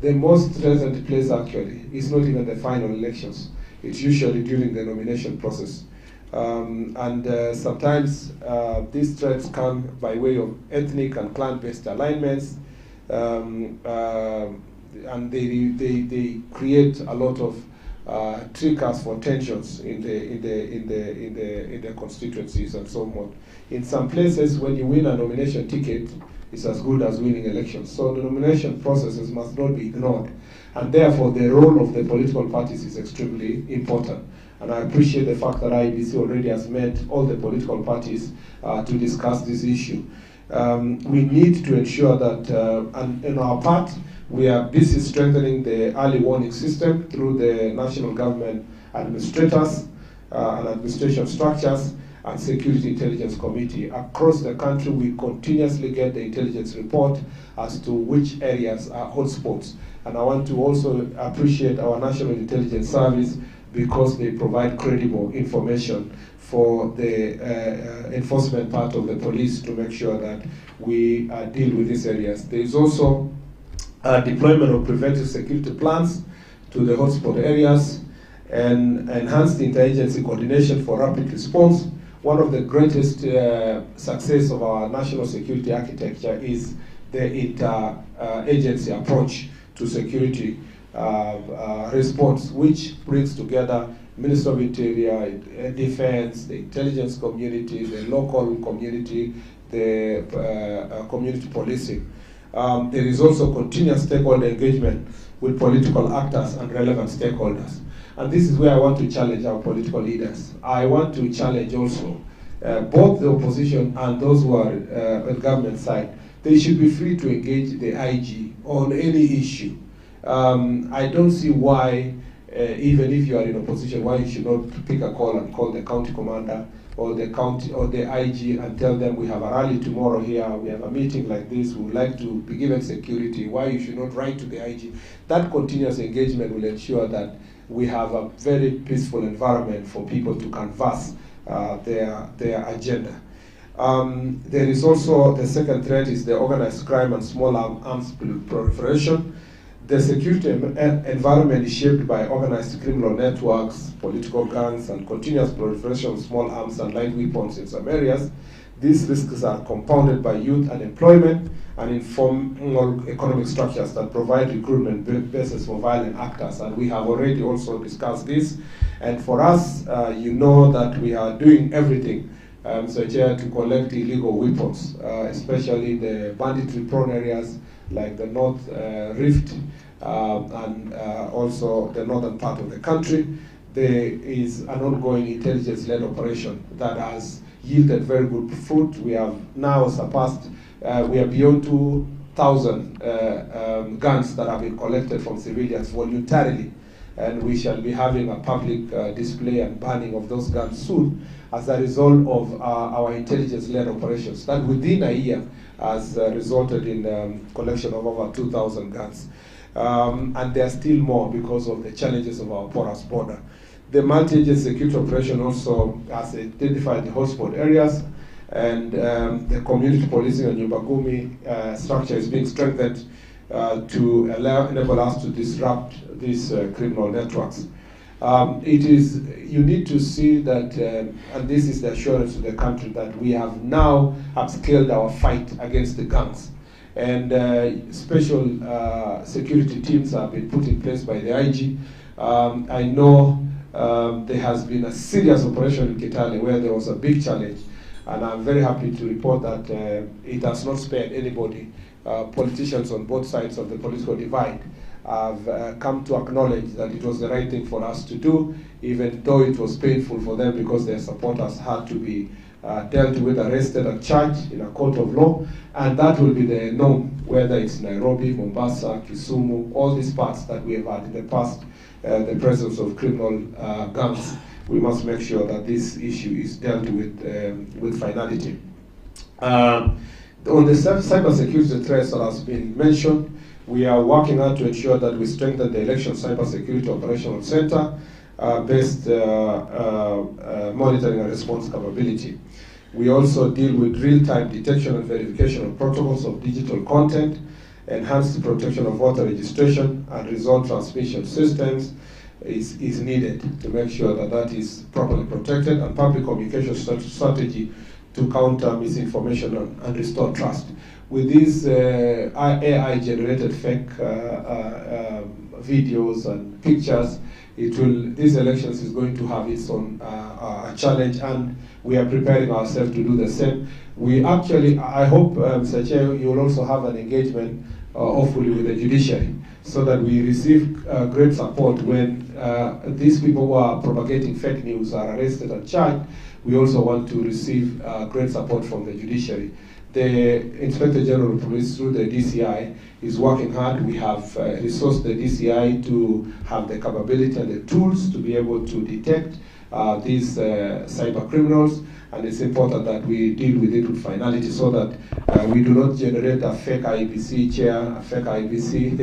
J: The most pleasant place actually is not even the final elections. It's usually during the nomination process. Sometimes these threats come by way of ethnic and clan-based alignments, and they create a lot of triggers for tensions in the constituencies and so on. In some places, when you win a nomination ticket, it's as good as winning elections. So the nomination processes must not be ignored, and therefore the role of the political parties is extremely important. And I appreciate the fact that IEBC already has met all the political parties to discuss this issue. We need to ensure that, and in our part, we are busy strengthening the early warning system through the national government administrators and administration structures and Security Intelligence Committee. Across the country, we continuously get the intelligence report as to which areas are hotspots. And I want to also appreciate our National Intelligence Service because they provide credible information for the enforcement part of the police to make sure that we deal with these areas. There is also deployment of preventive security plans to the hotspot areas and enhanced interagency coordination for rapid response. One of the greatest success of our national security architecture is the interagency approach to security. response, which brings together Ministry of Interior, Defense, the intelligence community, the local community, the community policing. There is also continuous stakeholder engagement with political actors and relevant stakeholders. And this is where I want to challenge our political leaders. I want to challenge also both the opposition and those who are on government side. They should be free to engage the IG on any issue. I don't see why, even if you are in opposition, why you should not pick a call and call the county commander or the county or the IG and tell them we have a rally tomorrow here, we have a meeting like this, we would like to be given security, why you should not write to the IG. That continuous engagement will ensure that we have a very peaceful environment for people to canvass their agenda. There is also, the second threat is the organized crime and small arms proliferation. The security environment is shaped by organized criminal networks, political gangs, and continuous proliferation of small arms and light weapons in some areas. These risks are compounded by youth unemployment and informal economic structures that provide recruitment bases for violent actors. And we have already also discussed this. And for us, you know that we are doing everything to collect illegal weapons, especially the banditry-prone areas like the North Rift and also the northern part of the country. There is an ongoing intelligence-led operation that has yielded very good fruit. We have now surpassed, we are beyond 2,000 guns that have been collected from civilians voluntarily. And we shall be having a public display and banning of those guns soon as a result of our intelligence-led operations that within a year has resulted in collection of over 2,000 guns. And there are still more because of the challenges of our porous border. The multi-agency security operation also has identified the hotspot areas, and the community policing and Nyumbakumi structure is being strengthened to enable us to disrupt these criminal networks. You need to see that, and this is the assurance to the country, that we have now upscaled our fight against the gangs. And special security teams have been put in place by the IG. I know there has been a serious operation in Kitale where there was a big challenge, and I'm very happy to report that it has not spared anybody. Politicians on both sides of the political divide have come to acknowledge that it was the right thing for us to do, even though it was painful for them because their supporters had to be dealt with, arrested and charged in a court of law. And that will be the norm, whether it's Nairobi, Mombasa, Kisumu, all these parts that we have had in the past, the presence of criminal gangs. We must make sure that this issue is dealt with finality. On the cybersecurity threats that has been mentioned, we are working hard to ensure that we strengthen the Election Cybersecurity Operational Center based monitoring and response capability. We also deal with real-time detection and verification of protocols of digital content, enhanced protection of voter registration and result transmission systems is needed to make sure that that is properly protected, and public communication strategy to counter misinformation and restore trust. With these AI-generated fake videos and pictures, these elections is going to have its own challenge, and we are preparing ourselves to do the same. We actually, I hope, Mr. Chair, you will also have an engagement, hopefully, with the judiciary, so that we receive great support when these people who are propagating fake news are arrested and charged. We also want to receive great support from the judiciary. The Inspector General of Police, through the DCI, is working hard. We have resourced the DCI to have the capability and the tools to be able to detect these cyber criminals, and it's important that we deal with it with finality so that we do not generate a fake IEBC chair, a fake IEBC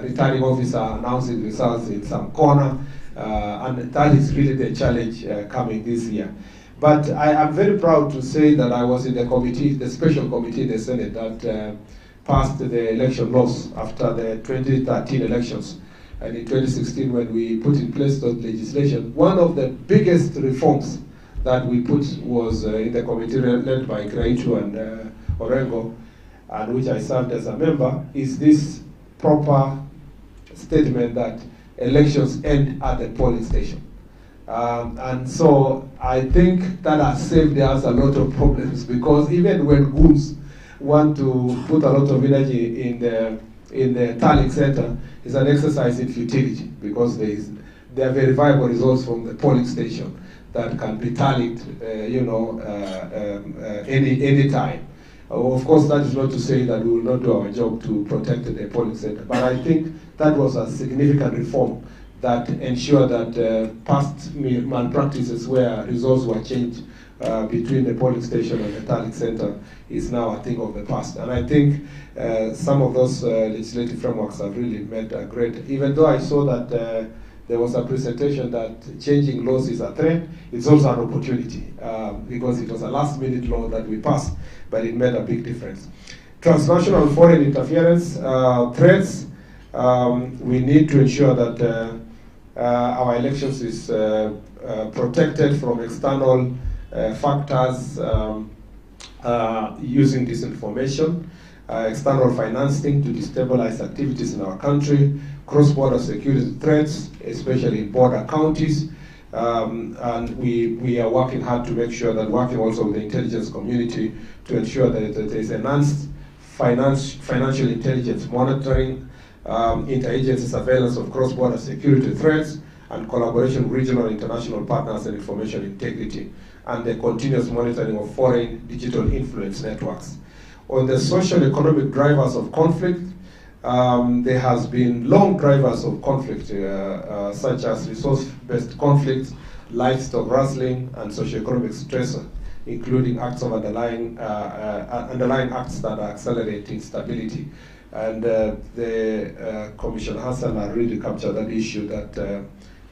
J: returning officer announcing results in some corner, and that is really the challenge coming this year. But I am very proud to say that I was in the committee, the special committee in the Senate that passed the election laws after the 2013 elections. And in 2016, when we put in place those legislation, one of the biggest reforms that we put was in the committee led by Graichu and Orengo, and which I served as a member, is this proper statement that elections end at the polling station. And so I think that has saved us a lot of problems, because even when goons want to put a lot of energy in the tallying center, it's an exercise in futility, because there are verifiable results from the polling station that can be tallied, any time. Of course, that is not to say that we will not do our job to protect the polling center, but I think that was a significant reform that ensured that past malpractices where results were changed between the polling station and the tallying center is now a thing of the past. And I think some of those legislative frameworks have really made a great, even though I saw that there was a presentation that changing laws is a threat, it's also an opportunity, because it was a last-minute law that we passed, but it made a big difference. Transnational foreign interference threats, we need to ensure that our elections is protected from external factors using disinformation, external financing to destabilize activities in our country, cross-border security threats, especially in border counties, and we are working hard to make sure that, working also with the intelligence community, to ensure that there is enhanced financial intelligence monitoring, interagency surveillance of cross-border security threats, and collaboration with regional and international partners and information integrity, and the continuous monitoring of foreign digital influence networks. On the social economic drivers of conflict, there has been long drivers of conflict, such as resource-based conflicts, livestock rustling, and socioeconomic stress, including acts of underlying acts that are accelerating stability. And the Commissioner Hassan has really captured that issue, that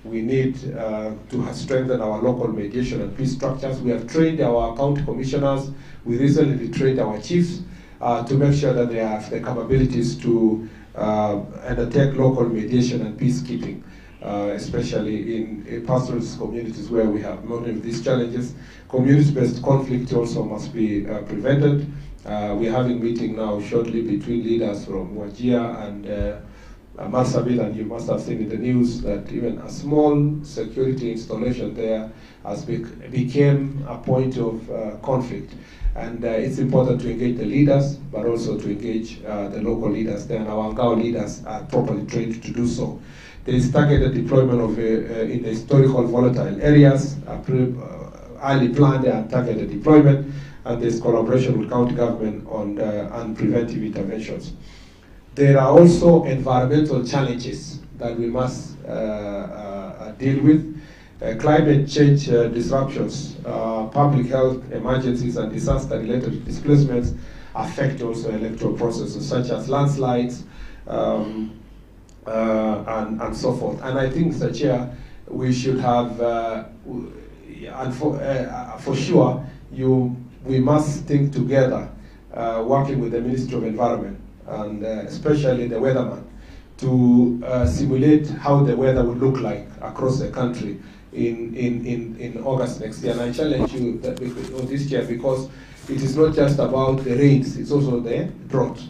J: we need to strengthen our local mediation and peace structures. We have trained our county commissioners. We recently trained our chiefs to make sure that they have the capabilities to undertake local mediation and peacekeeping, especially in pastoralist communities where we have many of these challenges. Community-based conflict also must be prevented. We're having a meeting now shortly between leaders from Wajir and Marsabit, and you must have seen in the news that even a small security installation there has became a point of conflict. And it's important to engage the leaders, but also to engage the local leaders there, and our Ngao leaders are properly trained to do so. There is targeted deployment of in the historical volatile areas, early planned and targeted deployment, and there's collaboration with county government on preventive interventions. There are also environmental challenges that we must deal with. Climate change disruptions, public health emergencies, and disaster-related displacements affect also electoral processes, such as landslides and so forth. And I think, Mr. Chair, we should have, and for sure, we must think together, working with the Ministry of Environment, and especially the weatherman, to simulate how the weather will look like across the country in August next year. And I challenge you that this year, because it is not just about the rains, it's also the drought.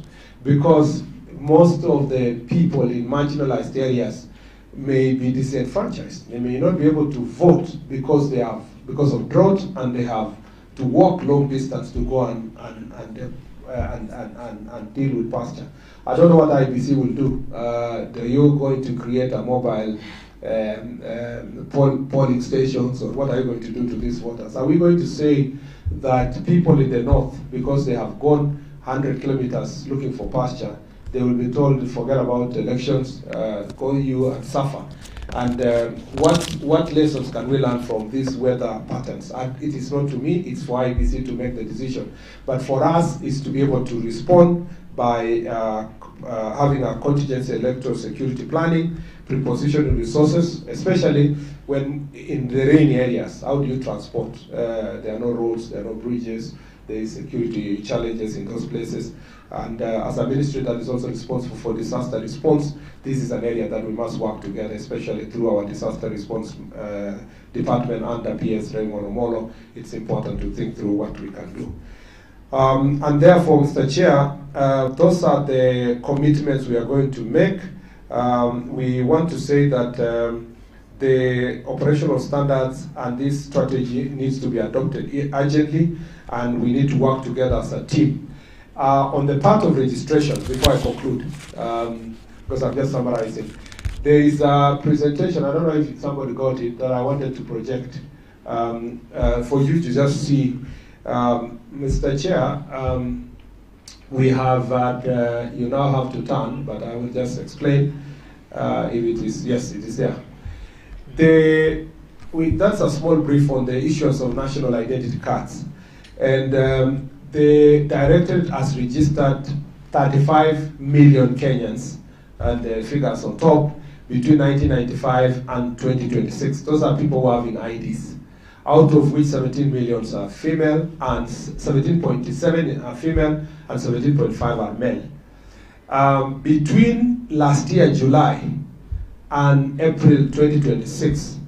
J: Because most of the people in marginalized areas may be disenfranchised. They may not be able to vote because of drought, and they have to walk long distance to go and deal with pasture. I don't know what IEBC will do. Are you going to create a mobile polling stations, or what are you going to do to these voters? Are we going to say that people in the north, because they have gone 100 kilometers looking for pasture, they will be told to forget about elections, go you and suffer? And what lessons can we learn from these weather patterns? And it is not to me, it's for IEBC to make the decision. But for us, is to be able to respond by having a contingency electoral security planning, prepositioning resources, especially when in the rainy areas. How do you transport? There are no roads, there are no bridges, there is security challenges in those places. And as a ministry that is also responsible for disaster response, this is an area that we must work together, especially through our disaster response department under PS Raymond Omolo. It's important to think through what we can do. And therefore, Mr. Chair, those are the commitments we are going to make. We want to say that the operational standards and this strategy needs to be adopted urgently, and we need to work together as a team. On the part of registration, before I conclude, because I'm just summarizing, there is a presentation, I don't know if somebody got it, that I wanted to project for you to just see. Mr. Chair, we have, you now have to turn, but I will just explain if it is, yes, it is there. That's a small brief on the issues of national identity cards. And the directorate has registered 35 million Kenyans, and the figures on top, between 1995 and 2026. Those are people who are having IDs, out of which 17 million are female, and 17.7 are female, and 17.5 are male. Between last year, July, and April 2026,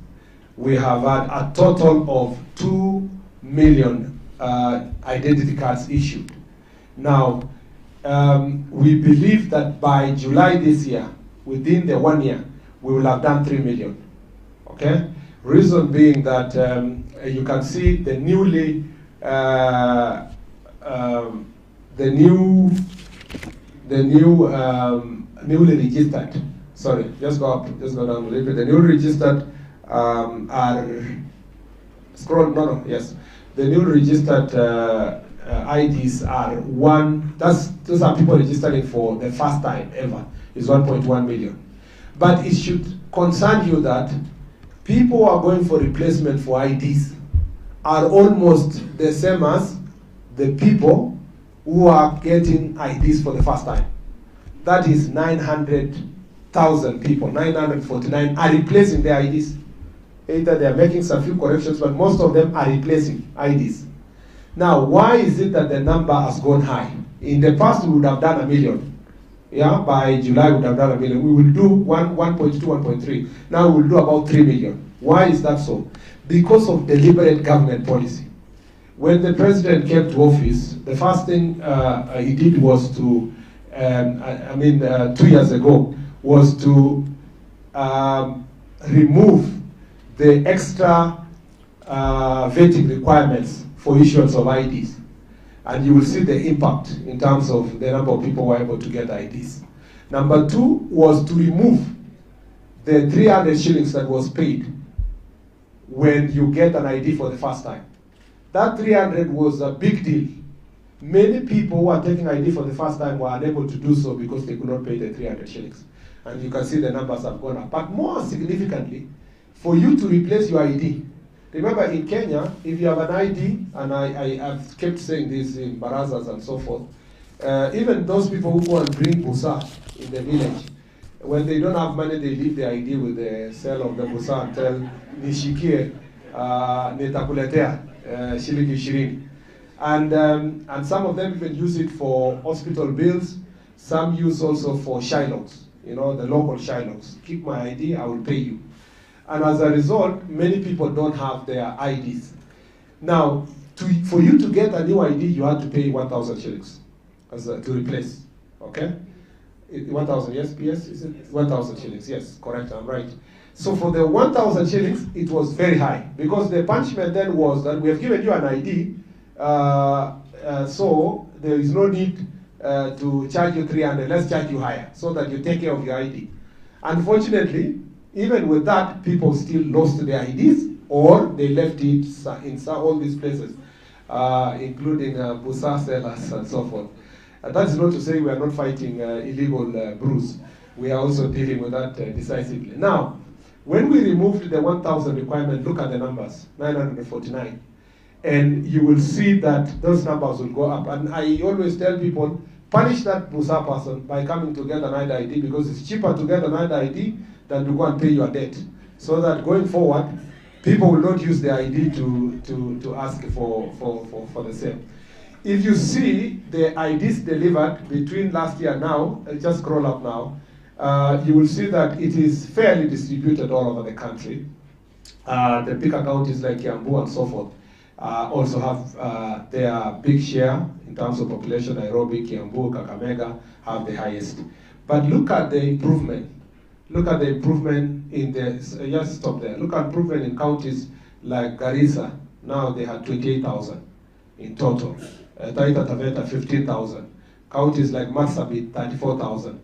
J: we have had a total of 2 million identity cards issued. Now, we believe that by July this year, within the 1 year, we will have done 3 million. Okay? Reason being that you can see the newly newly registered. Sorry, just go up, just go down a little bit. The newly registered are scroll. No, yes. The newly registered IDs are those are people registering for the first time ever. Is 1.1 million. But it should concern you that people who are going for replacement for IDs are almost the same as the people who are getting IDs for the first time. That is 900,000 people, 949 are replacing their IDs. Either they are making some few corrections, but most of them are replacing IDs. Now, why is it that the number has gone high? In the past, we would have done 1 million. Yeah, by July, we would have done 1 million. We will do 1.2, 1.3. Now we will do about 3 million. Why is that so? Because of deliberate government policy. When the president came to office, the first thing he did was to, 2 years ago, was to remove the extra vetting requirements for issuance of IDs. And you will see the impact in terms of the number of people who are able to get IDs. Number 2 was to remove the 300 shillings that was paid when you get an ID for the first time. That 300 was a big deal. Many people who are taking ID for the first time were unable to do so because they could not pay the 300 shillings. And you can see the numbers have gone up. But more significantly, for you to replace your ID, remember in Kenya, if you have an ID, and I have kept saying this in barazas and so forth, even those people who go and bring busa in the village, when they don't have money, they leave the ID with the seller of the busa and tell, nishikie, nitakuletea, shilingi 20. And some of them even use it for hospital bills. Some use also for Shylocks, the local Shylocks. Keep my ID, I will pay you. And as a result, many people don't have their IDs. Now, for you to get a new ID, you have to pay 1,000 shillings to replace. Okay? 1,000, yes, PS? Is it 1,000 shillings? Yes, correct, I'm right. So for the 1,000 shillings, it was very high, because the punishment then was that we have given you an ID, so there is no need to charge you 300, let's charge you higher, so that you take care of your ID. Unfortunately, even with that, people still lost their IDs, or they left it in all these places, including busa sellers and so forth. That's not to say we are not fighting illegal brews. We are also dealing with that decisively. Now, when we removed the 1,000 requirement, look at the numbers, 949. And you will see that those numbers will go up. And I always tell people, punish that busa person by coming to get an ID, because it's cheaper to get an ID than to go and pay your debt. So that going forward, people will not use the ID to ask for the same. If you see the IDs delivered between last year and now, just scroll up now, you will see that it is fairly distributed all over the country. The bigger counties like Kiambu and so forth also have their big share in terms of population. Nairobi, Kiambu, Kakamega have the highest. But look at the improvement. Look at the improvement in the, just stop there. Look at improvement in counties like Garissa. Now they have 28,000 in total. Taita Taveta, 15,000. Counties like Marsabit, 34,000.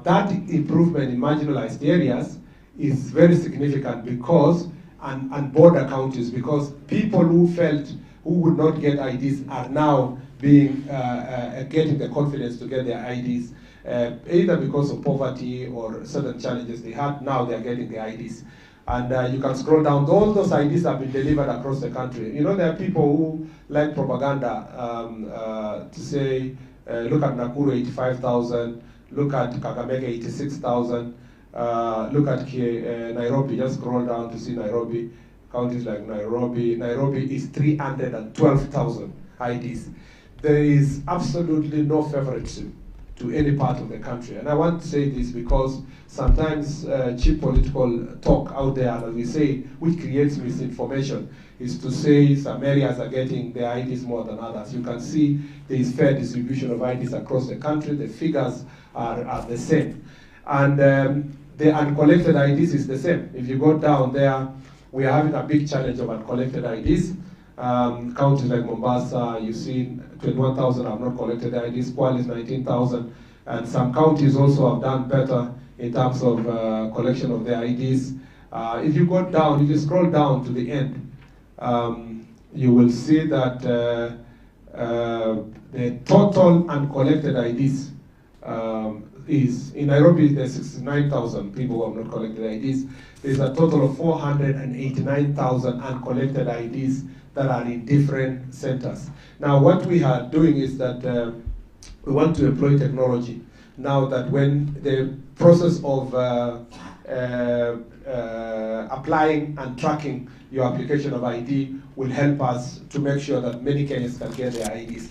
J: That improvement in marginalized areas is very significant because, and border counties, because people who felt who would not get IDs are now being, getting the confidence to get their IDs, either because of poverty or certain challenges they had. Now they are getting the IDs. And you can scroll down, all those IDs have been delivered across the country. You know, there are people who like propaganda to say, look at Nakuru, 85,000, look at Kakamega, 86,000, look at Nairobi, just scroll down to see Nairobi, counties like Nairobi. Nairobi is 312,000 IDs. There is absolutely no favoritism to any part of the country. And I want to say this because sometimes cheap political talk out there, as we say, which creates misinformation, is to say some areas are getting their IDs more than others. You can see there is fair distribution of IDs across the country. The figures are the same. And the uncollected IDs is the same. If you go down there, we are having a big challenge of uncollected IDs. Counties like Mombasa, you see 21,000 have not collected the IDs, Kwale is 19,000, and some counties also have done better in terms of collection of their IDs. If you go down, if you scroll down to the end, you will see that the total uncollected IDs is, in Nairobi there's 69,000 people who have not collected IDs. There's a total of 489,000 uncollected IDs that are in different centers. Now what we are doing is that we want to employ technology. Now that when the process of applying and tracking your application of ID will help us to make sure that many Kenyans can get their IDs.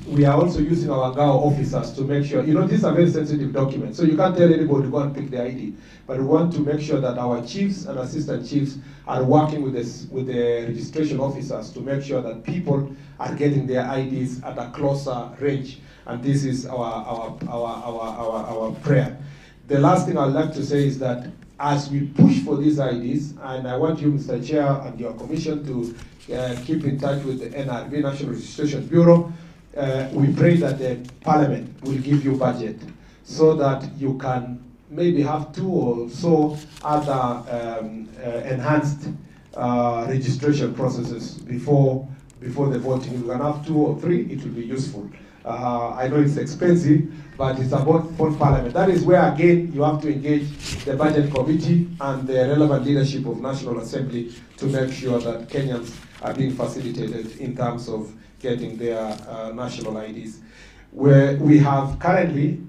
J: We are also using our Ngao officers to make sure, you know, these are very sensitive documents, so you can't tell anybody to go and pick the ID. But we want to make sure that our chiefs and assistant chiefs are working with the registration officers to make sure that people are getting their IDs at a closer range. And this is our prayer. The last thing I'd like to say is that as we push for these IDs, and I want you, Mr. Chair, and your commission to keep in touch with the NRB, National Registration Bureau, we pray that the Parliament will give you budget so that you can maybe have 2 or so other enhanced registration processes before the voting. If you can have 2 or 3, it will be useful. I know it's expensive, but it's about for Parliament. That is where, again, you have to engage the Budget Committee and the relevant leadership of National Assembly to make sure that Kenyans are being facilitated in terms of getting their national IDs. Where we have currently,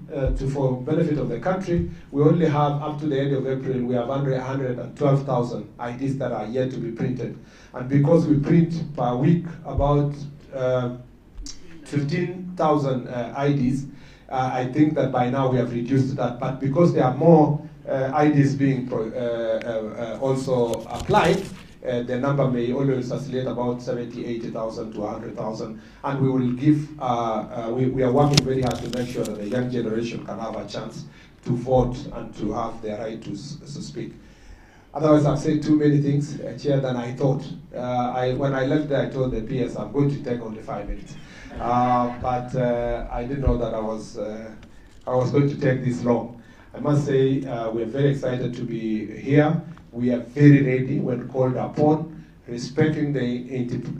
J: for benefit of the country, we only have, up to the end of April, we have 112,000 IDs that are yet to be printed. And because we print per week about 15,000 IDs, I think that by now we have reduced that. But because there are more IDs being also applied, the number may always oscillate about 70, 80,000 to 100,000. And we will give, we are working very hard to make sure that the young generation can have a chance to vote and to have their right to speak. Otherwise, I've said too many things, Chair, than I thought. When I left there, I told the PS I'm going to take only 5 minutes. But I didn't know that I was going to take this long. I must say we're very excited to be here. We are very ready when called upon, respecting the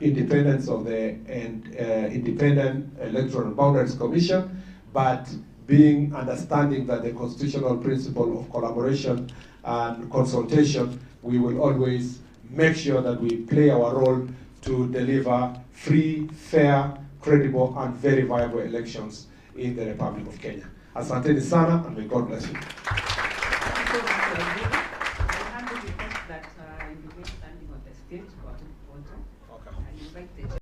J: independence of the Independent Electoral Boundaries Commission, but being understanding that the constitutional principle of collaboration and consultation, we will always make sure that we play our role to deliver free, fair, credible, and very viable elections in the Republic of Kenya. Asanteni sana, and may God bless you.
C: That you will standing on the stage for a photo. Okay. I invite the